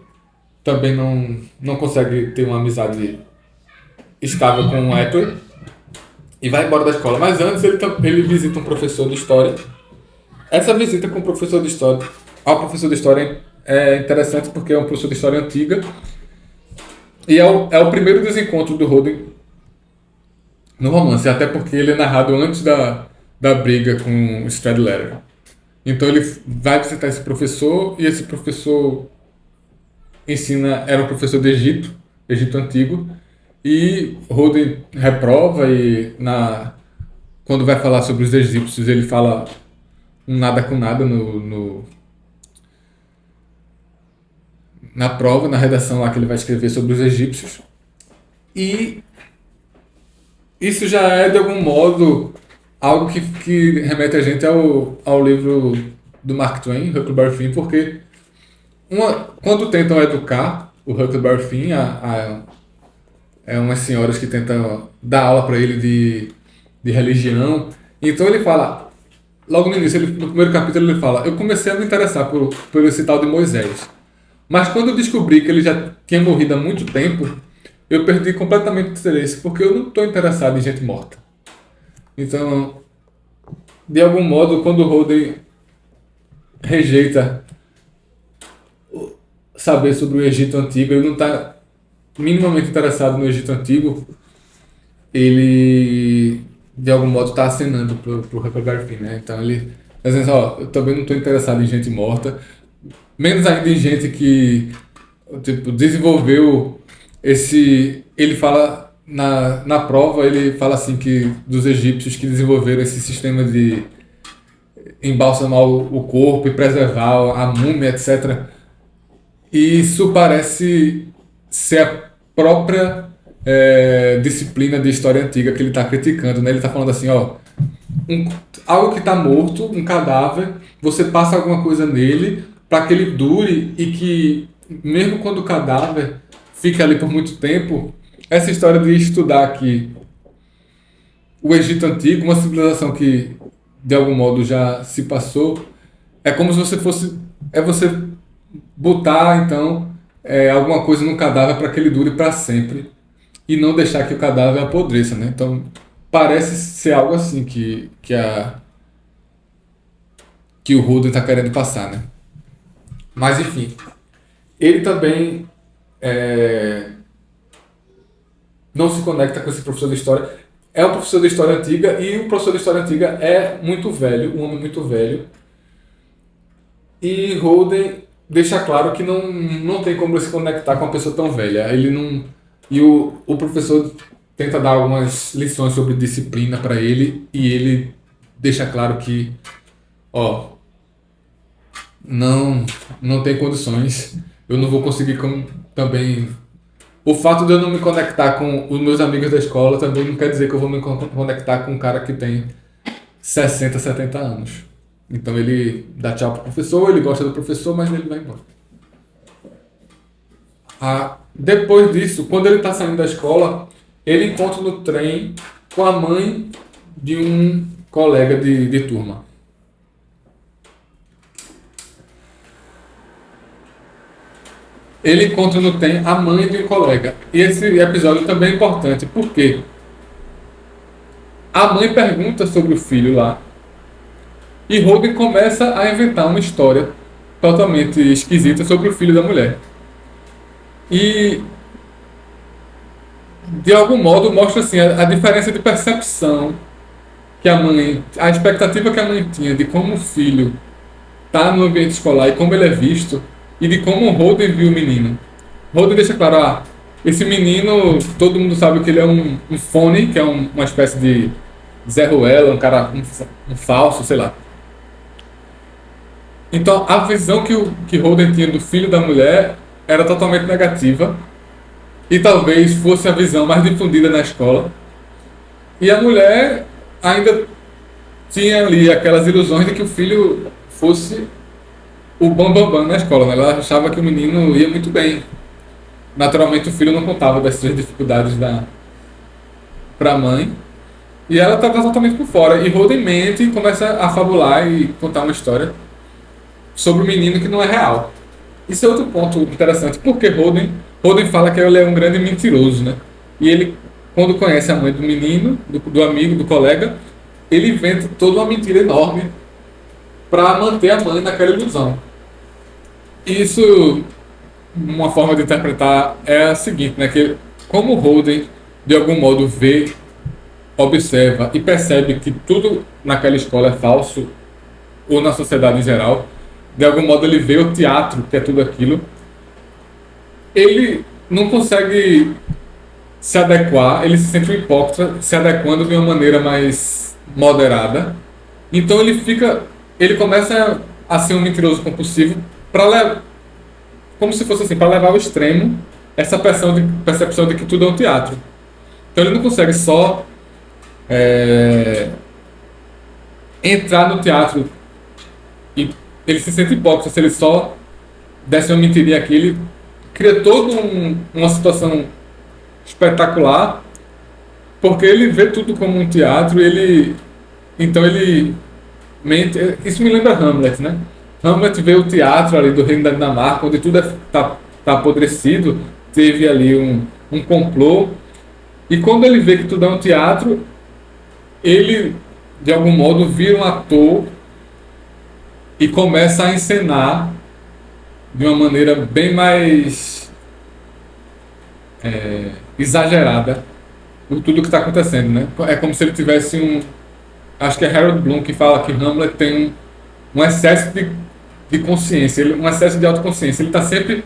também não consegue ter uma amizade estável com o Eckley e vai embora da escola. Mas antes ele visita um professor de história. Essa visita com o professor de história ao professor de história é interessante porque é um professor de história antiga e é o primeiro desencontro do Holden no romance, até porque ele é narrado antes da briga com o Stradlater. Então ele vai visitar esse professor e esse professor era um professor do Egito, Egito Antigo, e Holden reprova e quando vai falar sobre os egípcios ele fala um nada com nada na prova, na redação lá que ele vai escrever sobre os egípcios. E isso já é, de algum modo, algo que remete a gente ao livro do Mark Twain, Huckleberry Finn, porque quando tentam educar o Huckleberry Finn, umas senhoras que tentam dar aula para ele de religião, então ele fala, logo no início, no primeiro capítulo ele fala, eu comecei a me interessar por esse tal de Moisés, mas quando eu descobri que ele já tinha morrido há muito tempo, eu perdi completamente o interesse, porque eu não estou interessado em gente morta. Então, de algum modo, quando o Holden rejeita saber sobre o Egito Antigo, ele não está minimamente interessado no Egito Antigo, ele, de algum modo, está acenando pro Huckleberry Finn, né? Então, ele está dizendo, eu também não estou interessado em gente morta, menos ainda em gente que desenvolveu ele fala na prova, ele fala assim que dos egípcios que desenvolveram esse sistema de embalsamar o corpo e preservar a múmia, etc. E isso parece ser a própria disciplina de história antiga que ele está criticando, né? Ele está falando assim, algo que está morto, um cadáver, você passa alguma coisa nele para que ele dure e que, mesmo quando o cadáver fica ali por muito tempo, essa história de estudar que o Egito Antigo, uma civilização que de algum modo já se passou, é como se você você botar então alguma coisa no cadáver para que ele dure para sempre e não deixar que o cadáver apodreça, né? Então parece ser algo assim que o Holden está querendo passar, né? Mas enfim, ele também não se conecta com esse professor de história. É um professor de história antiga e o professor de história antiga é muito velho, um homem muito velho. E Holden deixa claro que não tem como ele se conectar com uma pessoa tão velha. Ele não, e o professor tenta dar algumas lições sobre disciplina para ele e ele deixa claro que não tem condições. Eu não vou conseguir também. O fato de eu não me conectar com os meus amigos da escola também não quer dizer que eu vou me conectar com um cara que tem 60, 70 anos. Então ele dá tchau pro professor, ele gosta do professor, mas ele vai embora. Depois disso, quando ele está saindo da escola, ele encontra no trem com a mãe de um colega de turma. Ele encontra no trem a mãe de um colega. E esse episódio também é importante, porque a mãe pergunta sobre o filho lá, e Holden começa a inventar uma história totalmente esquisita sobre o filho da mulher. E, de algum modo, mostra assim, a diferença de percepção que a expectativa que a mãe tinha de como o filho está no ambiente escolar e como ele é visto, e de como o Holden viu o menino. Holden deixa claro, esse menino, todo mundo sabe que ele é um phony, que é uma espécie de Zé Ruela, um cara, um falso, sei lá. Então, a visão que Holden tinha do filho da mulher era totalmente negativa, e talvez fosse a visão mais difundida na escola. E a mulher ainda tinha ali aquelas ilusões de que o filho fosse o bambambam na escola, né? Ela achava que o menino ia muito bem. Naturalmente o filho não contava das suas dificuldades para a mãe. E ela estava totalmente por fora. E Holden mente e começa a fabular e contar uma história sobre o menino que não é real. Isso é outro ponto interessante, porque Holden fala que ele é um grande mentiroso, né? E ele, quando conhece a mãe do menino, do amigo, do colega, ele inventa toda uma mentira enorme para manter a mãe naquela ilusão. Isso, uma forma de interpretar é a seguinte, né? Que como Holden, de algum modo, vê observa e percebe que tudo naquela escola é falso, ou na sociedade em geral, de algum modo ele vê o teatro, que é tudo aquilo, ele não consegue se adequar, ele se sente um hipócrita se adequando de uma maneira mais moderada. Então ele começa a ser um mentiroso compulsivo para como se fosse assim, para levar ao extremo essa percepção de que tudo é um teatro. Então ele não consegue só entrar no teatro e ele se sente hipócrita se ele só desse uma mentirinha aqui, ele cria toda uma situação espetacular, porque ele vê tudo como um teatro, então ele mente. Isso me lembra Hamlet, né? Hamlet vê o teatro ali do reino da Dinamarca, onde tudo tá apodrecido, teve ali um complô, e quando ele vê que tudo é um teatro, ele, de algum modo, vira um ator e começa a encenar de uma maneira bem mais exagerada tudo que está acontecendo, né? É como se ele tivesse acho que é Harold Bloom que fala que Hamlet tem um excesso de consciência, um excesso de autoconsciência. Ele está sempre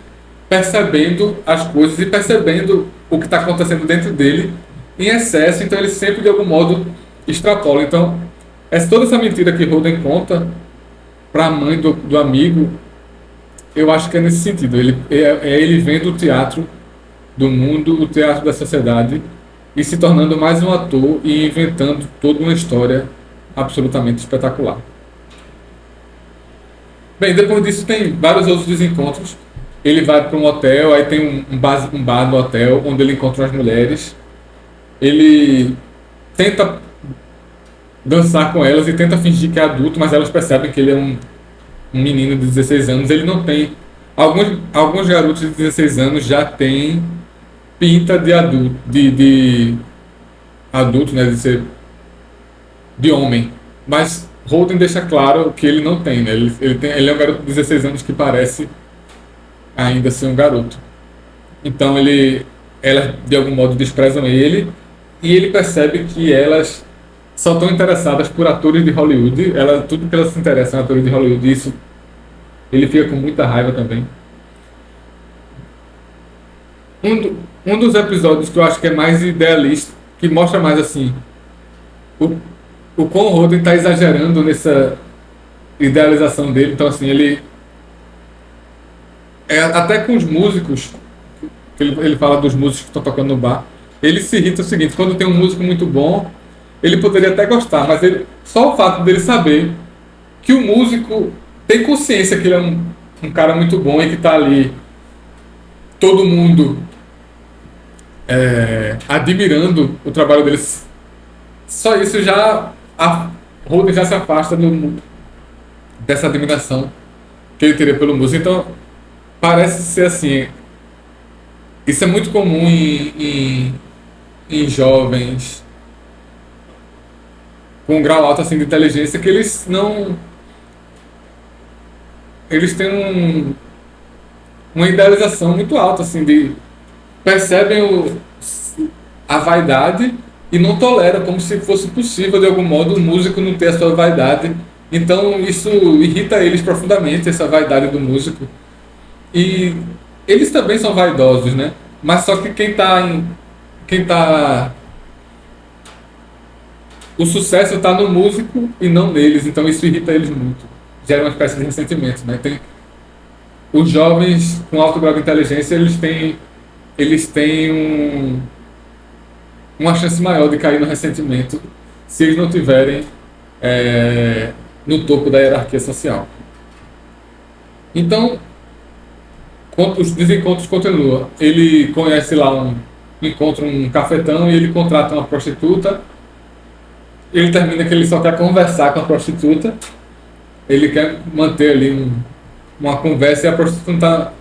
percebendo as coisas e percebendo o que está acontecendo dentro dele em excesso, então ele sempre de algum modo extrapola. Então, toda essa mentira que Holden conta para a mãe do amigo, eu acho que é nesse sentido. Ele vendo o teatro do mundo, o teatro da sociedade, e se tornando mais um ator e inventando toda uma história absolutamente espetacular. Bem, depois disso tem vários outros desencontros. Ele vai para um hotel, aí tem um bar no hotel, onde ele encontra as mulheres. Ele tenta dançar com elas e tenta fingir que é adulto, mas elas percebem que ele é um menino de 16 anos. Ele não tem... Alguns garotos de 16 anos já têm pinta de adulto, de adulto, né, de homem. Mas Holden deixa claro que ele não tem, né? Ele é um garoto de 16 anos que parece ainda ser um garoto. Então elas de algum modo desprezam ele, e ele percebe que elas só estão interessadas por atores de Hollywood. Tudo que elas se interessam é atores de Hollywood, e isso ele fica com muita raiva também. Um dos episódios que eu acho que é mais idealista, que mostra mais assim o quão Holden está exagerando nessa idealização dele. Então assim, ele até com os músicos, ele fala dos músicos que estão tocando no bar, ele se irrita o seguinte: quando tem um músico muito bom, ele poderia até gostar, mas só o fato dele saber que o músico tem consciência que ele é um cara muito bom e que está ali todo mundo admirando o trabalho dele, só isso Holden já se afasta dessa admiração que ele teria pelo músico. Então parece ser assim, isso é muito comum em jovens com um grau alto assim de inteligência, que eles têm uma idealização muito alta assim, percebem a vaidade e não toleram, como se fosse possível de algum modo um músico não ter a sua vaidade. Então isso irrita eles profundamente, essa vaidade do músico. E eles também são vaidosos, né? Mas só que o sucesso está no músico e não neles, então isso irrita eles muito. Gera uma espécie de ressentimento, né? Os jovens com alto grau de inteligência, eles têm uma chance maior de cair no ressentimento se eles não tiverem no topo da hierarquia social. Então, os desencontros continuam. Ele conhece lá encontra um cafetão e ele contrata uma prostituta. Ele termina que ele só quer conversar com a prostituta. Ele quer manter ali uma conversa, e a prostituta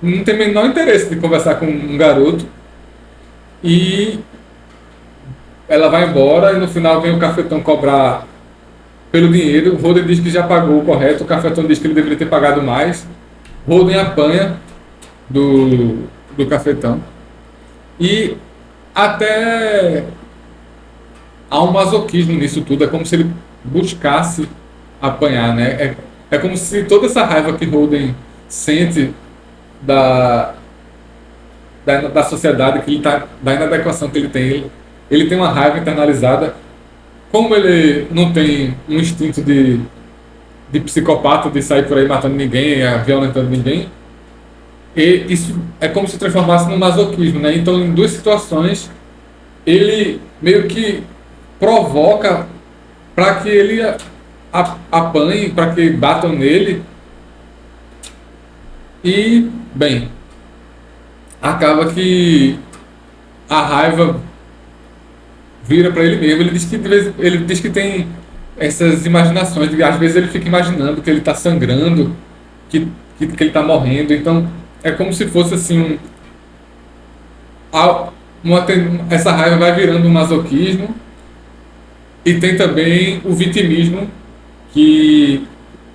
não tem o menor interesse de conversar com um garoto. E ela vai embora, e no final vem o cafetão cobrar pelo dinheiro. Holden diz que já pagou o correto, o cafetão diz que ele deveria ter pagado mais. Holden apanha do cafetão, e até há um masoquismo nisso tudo, é como se ele buscasse apanhar, né? É como se toda essa raiva que Holden sente da, da sociedade, que ele tá, da inadequação que ele tem, ele tem uma raiva internalizada. Como ele não tem um instinto de psicopata, de sair por aí matando ninguém, violentando ninguém, e isso é como se transformasse num masoquismo, né? Então, em duas situações, ele meio que provoca para que ele apanhe, para que batam nele. E, bem, acaba que a raiva vira para ele mesmo. Ele diz que tem essas imaginações, às vezes ele fica imaginando que ele está sangrando, que ele está morrendo. Então, é como se fosse assim essa raiva vai virando um masoquismo. E tem também o vitimismo que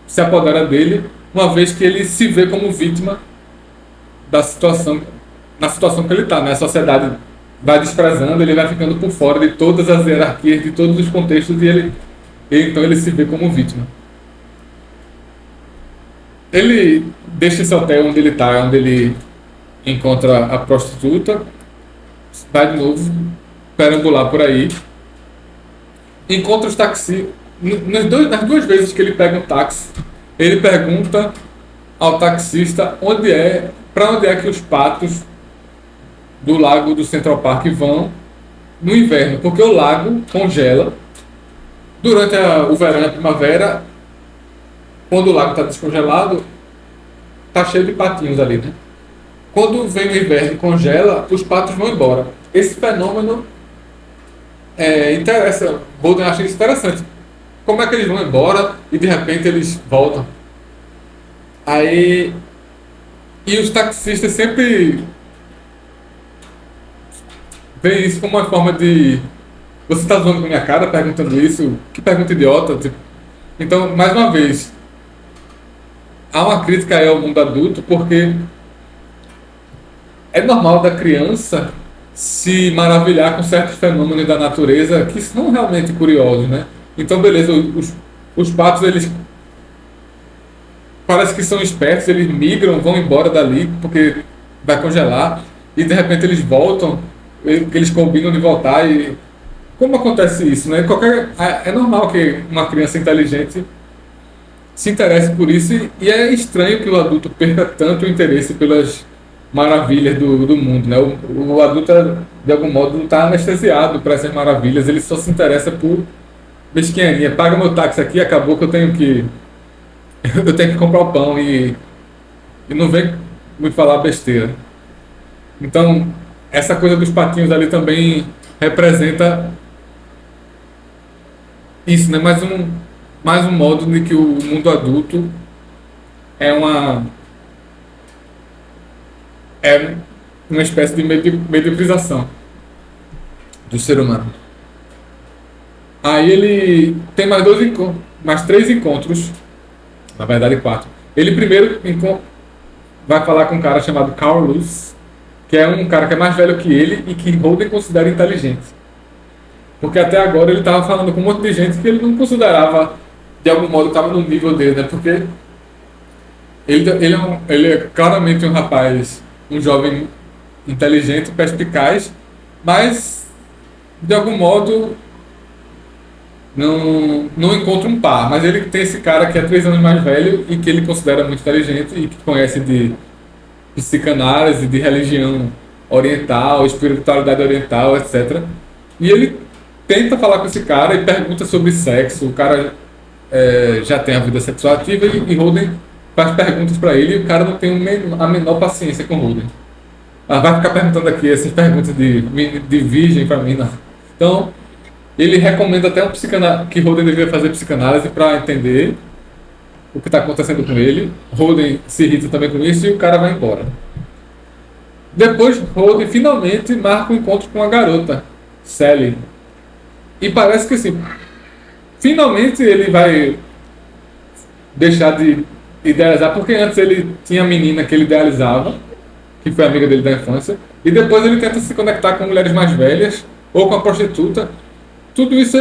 se apodera dele, uma vez que ele se vê como vítima da situação, na situação que ele está, né? A sociedade vai desprezando, ele vai ficando por fora de todas as hierarquias, de todos os contextos, então ele se vê como vítima. Ele deixa esse hotel onde ele está, onde ele encontra a prostituta, vai de novo perambular por aí, encontra os taxistas. Nas duas vezes que ele pega um táxi, ele pergunta ao taxista para onde é que os patos do lago do Central Park vão no inverno, porque o lago congela durante o verão e a primavera. Quando o lago está descongelado, está cheio de patinhos ali, né? Quando vem o inverno e congela, os patos vão embora. Esse fenômeno interessa. Holden acha isso interessante. Como é que eles vão embora e de repente eles voltam? Aí, e os taxistas sempre veem isso como uma forma de... Você está zoando com a minha cara perguntando isso? Que pergunta idiota. Tipo. Então, mais uma vez, há uma crítica aí ao mundo adulto, porque é normal da criança se maravilhar com certos fenômenos da natureza que são realmente curiosos, né? Então, beleza, os patos, eles parece que são espertos, eles migram, vão embora dali porque vai congelar e de repente eles voltam, eles combinam de voltar. E como acontece isso, né? É normal que uma criança inteligente se interesse por isso, e é estranho que o adulto perca tanto o interesse pelas maravilhas do mundo, né? O adulto, de algum modo, não está anestesiado para essas maravilhas, ele só se interessa por mesquinharia. Paga meu táxi aqui, acabou que eu tenho que comprar o pão, e não vem muito falar besteira. Então, essa coisa dos patinhos ali também representa isso, né? Mais um modo de que o mundo adulto é uma espécie de mediocrização do ser humano. Aí ele tem mais três encontros, na verdade 4. Ele primeiro vai falar com um cara chamado Carl Luz, que é um cara que é mais velho que ele e que Holden considera inteligente. Porque até agora ele estava falando com um monte de gente que ele não considerava, de algum modo, estava no nível dele, né? Porque ele é claramente um rapaz, um jovem inteligente, perspicaz, mas, de algum modo, não encontra um par. Mas ele tem esse cara que é 3 anos mais velho e que ele considera muito inteligente e que conhece de psicanálise, de religião oriental, espiritualidade oriental, etc. E ele tenta falar com esse cara e pergunta sobre sexo. O cara já tem a vida sexual ativa e Holden faz perguntas para ele, e o cara não tem a menor paciência com Holden. Vai ficar perguntando aqui essas perguntas de virgem para mim, não. Então, ele recomenda até que Holden deveria fazer psicanálise para entender o que está acontecendo com ele. Holden se irrita também com isso e o cara vai embora. Depois, Holden finalmente marca um encontro com a garota, Sally. E parece que assim, finalmente ele vai deixar de idealizar, porque antes ele tinha a menina que ele idealizava, que foi amiga dele da infância, e depois ele tenta se conectar com mulheres mais velhas ou com a prostituta, tudo isso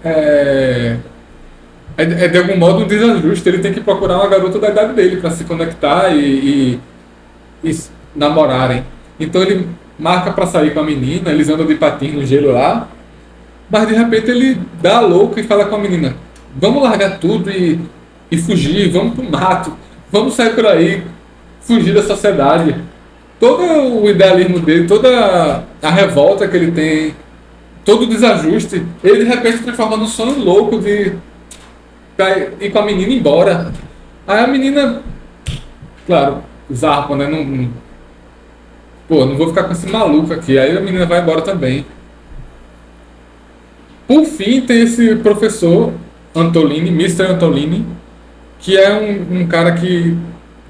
é, é de algum modo um desajuste. Ele tem que procurar uma garota da idade dele para se conectar e namorarem. Então ele marca para sair com a menina, eles andam de patins no gelo lá, mas de repente ele dá a louca e fala com a menina: vamos largar tudo e fugir, vamos pro mato, vamos sair por aí, fugir da sociedade. Todo o idealismo dele, toda a revolta que ele tem, todo o desajuste, ele de repente se transforma num sonho louco de pra ir com a menina embora. Aí a menina, claro, zarpa, né? Pô, não vou ficar com esse maluco aqui. Aí a menina vai embora também. Por fim, tem esse professor, Antolini, Mister Antolini, que é um cara que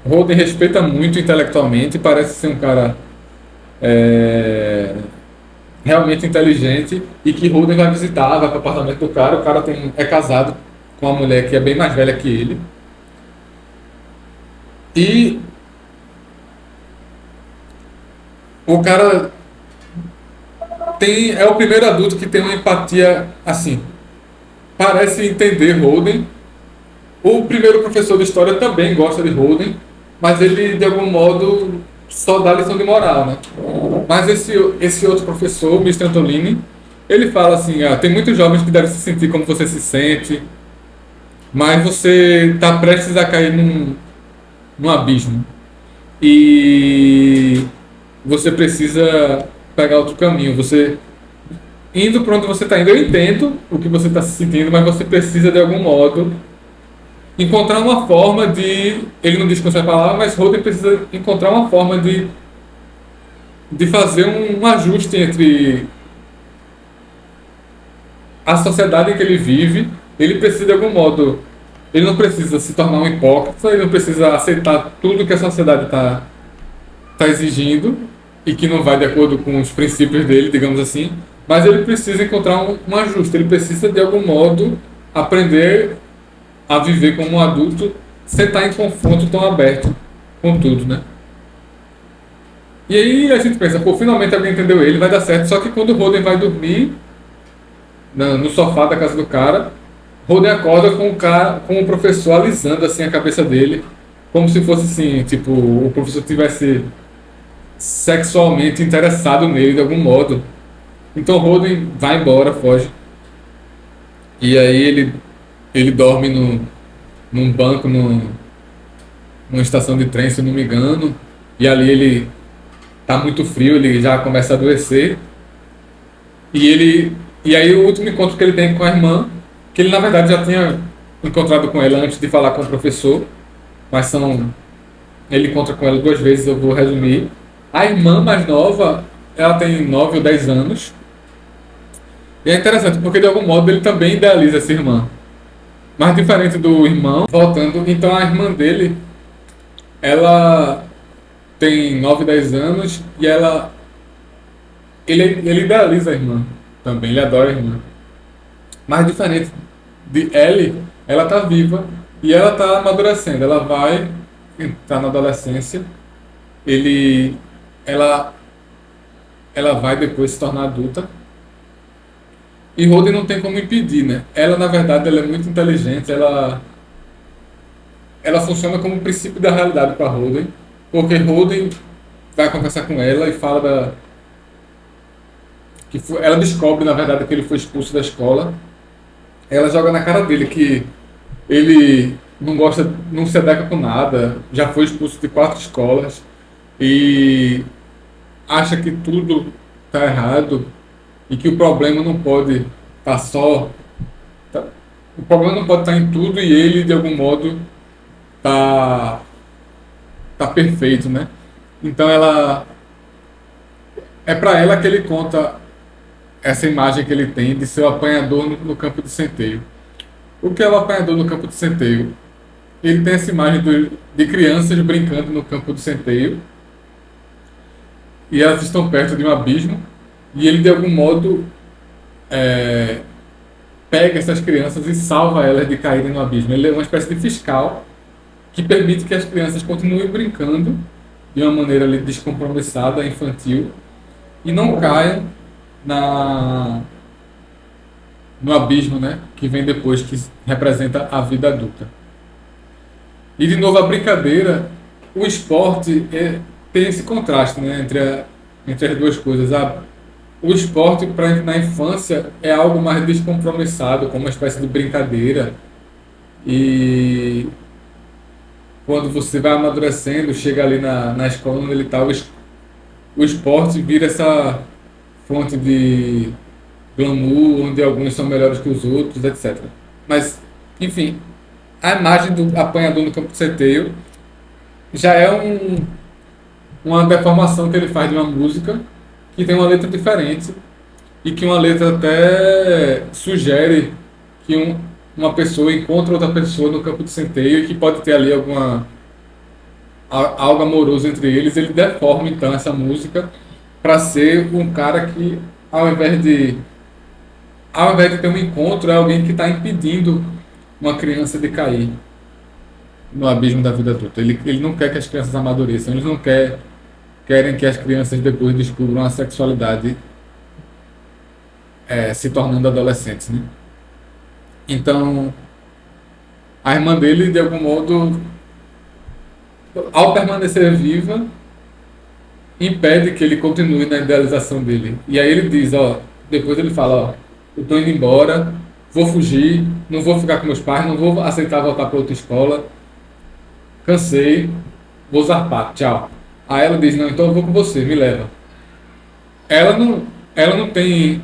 Holden respeita muito intelectualmente, parece ser um cara é, realmente inteligente, e que Holden vai visitar, vai para o apartamento do cara. O cara é casado com uma mulher que é bem mais velha que ele. E o cara é o primeiro adulto que tem uma empatia assim, parece entender Holden. O primeiro professor de história também gosta de Holden, mas ele de algum modo só dá lição de moral, né? Mas esse outro professor, o Mr. Antolini, ele fala assim: tem muitos jovens que devem se sentir como você se sente, mas você está prestes a cair num abismo e você precisa pegar outro caminho. Você indo para onde você está indo, eu entendo o que você está se sentindo, mas você precisa de algum modo encontrar uma forma de. Ele não diz com essa palavra, mas Holden precisa encontrar uma forma de fazer um ajuste entre a sociedade em que ele vive. Ele precisa de algum modo. Ele não precisa se tornar um hipócrita, ele não precisa aceitar tudo que a sociedade está exigindo e que não vai de acordo com os princípios dele, digamos assim, mas ele precisa encontrar um ajuste. Ele precisa de algum modo aprender a viver como um adulto sem estar em confronto tão aberto com tudo, né? E aí a gente pensa: pô, finalmente alguém entendeu ele, vai dar certo. Só que quando o Holden vai dormir no sofá da casa do cara, Holden acorda com o professor alisando assim a cabeça dele, como se fosse assim, tipo, o professor tivesse sexualmente interessado nele de algum modo. Então Holden vai embora, foge. E aí ele dorme num banco, numa estação de trem, se eu não me engano. E ali ele tá muito frio, ele já começa a adoecer. E aí o último encontro que ele tem com a irmã, que ele na verdade já tinha encontrado com ela antes de falar com o professor, mas ele encontra com ela 2 vezes, eu vou resumir. A irmã mais nova, ela tem 9 ou 10 anos. E é interessante porque de algum modo ele também idealiza essa irmã. Mas diferente do irmão, voltando, então a irmã dele, ela tem 9 10 anos e ele idealiza a irmã também, ele adora a irmã. Mas diferente de Ellie, ela tá viva e ela tá amadurecendo, ela vai entrar na adolescência, ele, ela, ela vai depois se tornar adulta. E Holden não tem como impedir, né? Ela, na verdade, ela é muito inteligente, ela funciona como um princípio da realidade para Holden, porque Holden vai conversar com ela e fala ela descobre, na verdade, que ele foi expulso da escola. Ela joga na cara dele que ele não gosta, não se adequa com nada, já foi expulso de 4 escolas e acha que tudo está errado e que o problema não pode estar o problema não pode estar em tudo e ele de algum modo tá perfeito, né? Então é para ela que ele conta essa imagem que ele tem de ser o apanhador no campo de centeio. O que é o apanhador no campo de centeio? Ele tem essa imagem de crianças brincando no campo de centeio e elas estão perto de um abismo e ele de algum modo pega essas crianças e salva elas de caírem no abismo. Ele é uma espécie de fiscal que permite que as crianças continuem brincando de uma maneira ali descompromissada, infantil, e não caiam no abismo, né, que vem depois, que representa a vida adulta. E de novo a brincadeira, o esporte tem esse contraste, né, entre as duas coisas. O esporte na infância é algo mais descompromissado, como uma espécie de brincadeira. E quando você vai amadurecendo, chega ali na escola onde ele está, o esporte vira essa fonte de glamour, onde alguns são melhores que os outros, etc. Mas, enfim, a imagem do apanhador no campo de centeio já é uma deformação que ele faz de uma música que tem uma letra diferente e que uma letra até sugere que uma pessoa encontra outra pessoa no campo de centeio e que pode ter ali algo amoroso entre eles. Ele deforma então essa música para ser um cara que, ao invés de ter um encontro, é alguém que está impedindo uma criança de cair no abismo da vida adulta. Ele não quer que as crianças amadureçam, eles não querem que as crianças depois descubram a sexualidade se tornando adolescentes, né? Então, a irmã dele, de algum modo, ao permanecer viva, impede que ele continue na idealização dele. E aí ele diz, ó, depois ele fala, ó, eu tô indo embora, vou fugir, não vou ficar com meus pais, não vou aceitar voltar para outra escola, cansei, vou zarpar, tchau. Aí ela diz, não, então eu vou com você, me leva. Ela não, ela não tem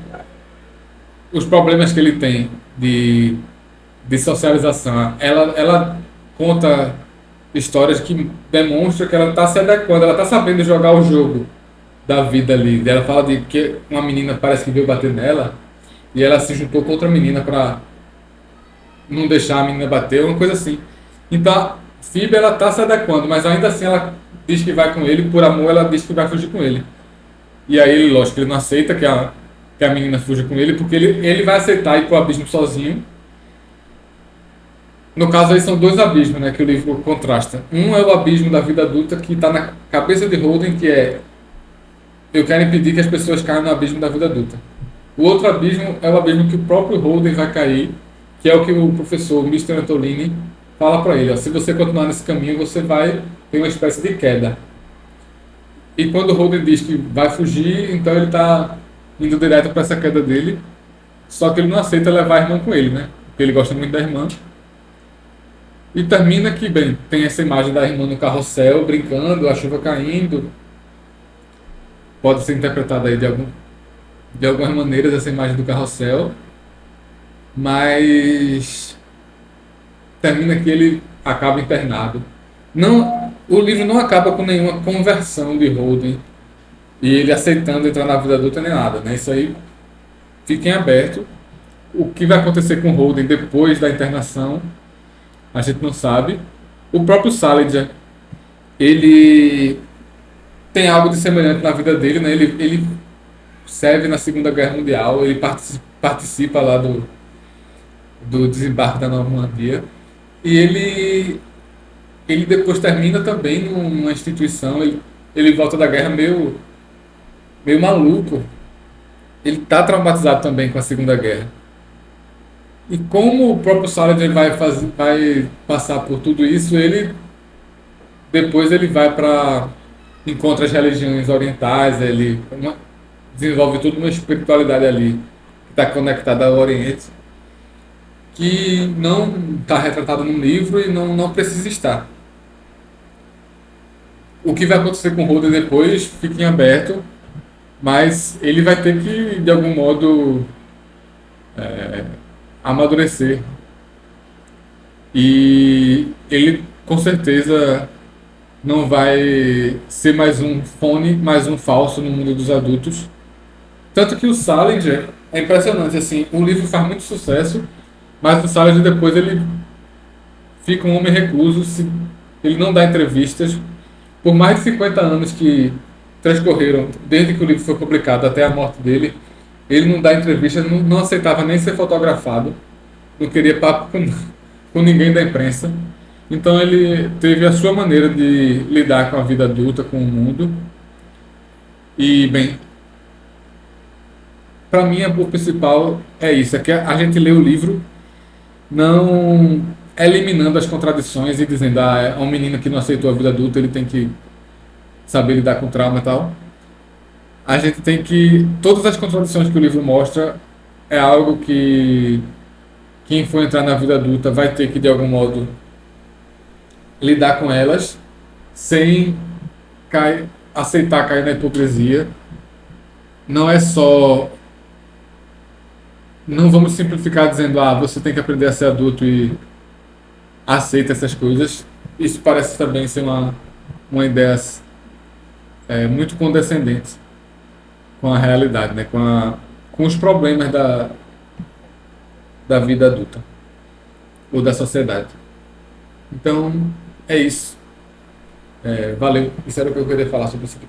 os problemas que ele tem de socialização. Ela conta histórias que demonstram que ela está se adequando, ela está sabendo jogar o jogo da vida ali. Ela fala de que uma menina parece que veio bater nela e ela se juntou com outra menina para não deixar a menina bater, uma coisa assim. Então, Phoebe, ela está se adequando, mas ainda assim ela diz que vai com ele, por amor ela diz que vai fugir com ele. E aí, ele, lógico, ele não aceita que a menina fuja com ele, porque ele vai aceitar ir pro abismo sozinho. No caso aí são dois abismos, né, que o livro contrasta. Um é o abismo da vida adulta que está na cabeça de Holden, que é eu quero impedir que as pessoas caiam no abismo da vida adulta. O outro abismo é o abismo que o próprio Holden vai cair, que é o que o professor Mr. Antolini fala para ele, ó, se você continuar nesse caminho, você vai ter uma espécie de queda. E quando o Holden diz que vai fugir, então ele está indo direto para essa queda dele, só que ele não aceita levar a irmã com ele, né? Porque ele gosta muito da irmã. E termina que, bem, tem essa imagem da irmã no carrossel, brincando, a chuva caindo. Pode ser interpretada aí de algumas maneiras essa imagem do carrossel. Mas termina que ele acaba internado. Não, o livro não acaba com nenhuma conversão de Holden e ele aceitando entrar na vida adulta nem nada, né? Isso aí fica em aberto. O que vai acontecer com Holden depois da internação, a gente não sabe. O próprio Salinger, ele tem algo de semelhante na vida dele, né? Ele serve na Segunda Guerra Mundial, ele participa lá do desembarque da Normandia e ele depois termina também numa instituição, ele volta da guerra meio maluco. Ele está traumatizado também com a Segunda Guerra. E como o próprio Saladin vai passar por tudo isso, depois ele vai para encontra as religiões orientais, ele desenvolve toda uma espiritualidade ali que está conectada ao Oriente, que não está retratada no livro e não precisa estar. O que vai acontecer com o Holden depois fica em aberto, mas ele vai ter que, de algum modo, amadurecer. E ele, com certeza, não vai ser mais um fone, mais um falso no mundo dos adultos. Tanto que o Salinger é impressionante, assim, o livro faz muito sucesso, mas o Salinger depois ele fica um homem recluso, ele não dá entrevistas. Por mais de 50 anos que transcorreram desde que o livro foi publicado até a morte dele, ele não dá entrevistas, não aceitava nem ser fotografado, não queria papo com ninguém da imprensa. Então ele teve a sua maneira de lidar com a vida adulta, com o mundo. E, bem, para mim, o principal é isso, é que a gente lê o livro não eliminando as contradições e dizendo, é um menino que não aceitou a vida adulta, ele tem que saber lidar com trauma e tal. A gente tem que, todas as contradições que o livro mostra é algo que quem for entrar na vida adulta vai ter que, de algum modo, lidar com elas sem aceitar cair na hipocrisia. Não é só. Não vamos simplificar dizendo, você tem que aprender a ser adulto e aceita essas coisas. Isso parece também ser uma ideia muito condescendente com a realidade, né? Com os problemas da vida adulta ou da sociedade. Então, é isso. Valeu. Isso era o que eu queria falar sobre isso aqui.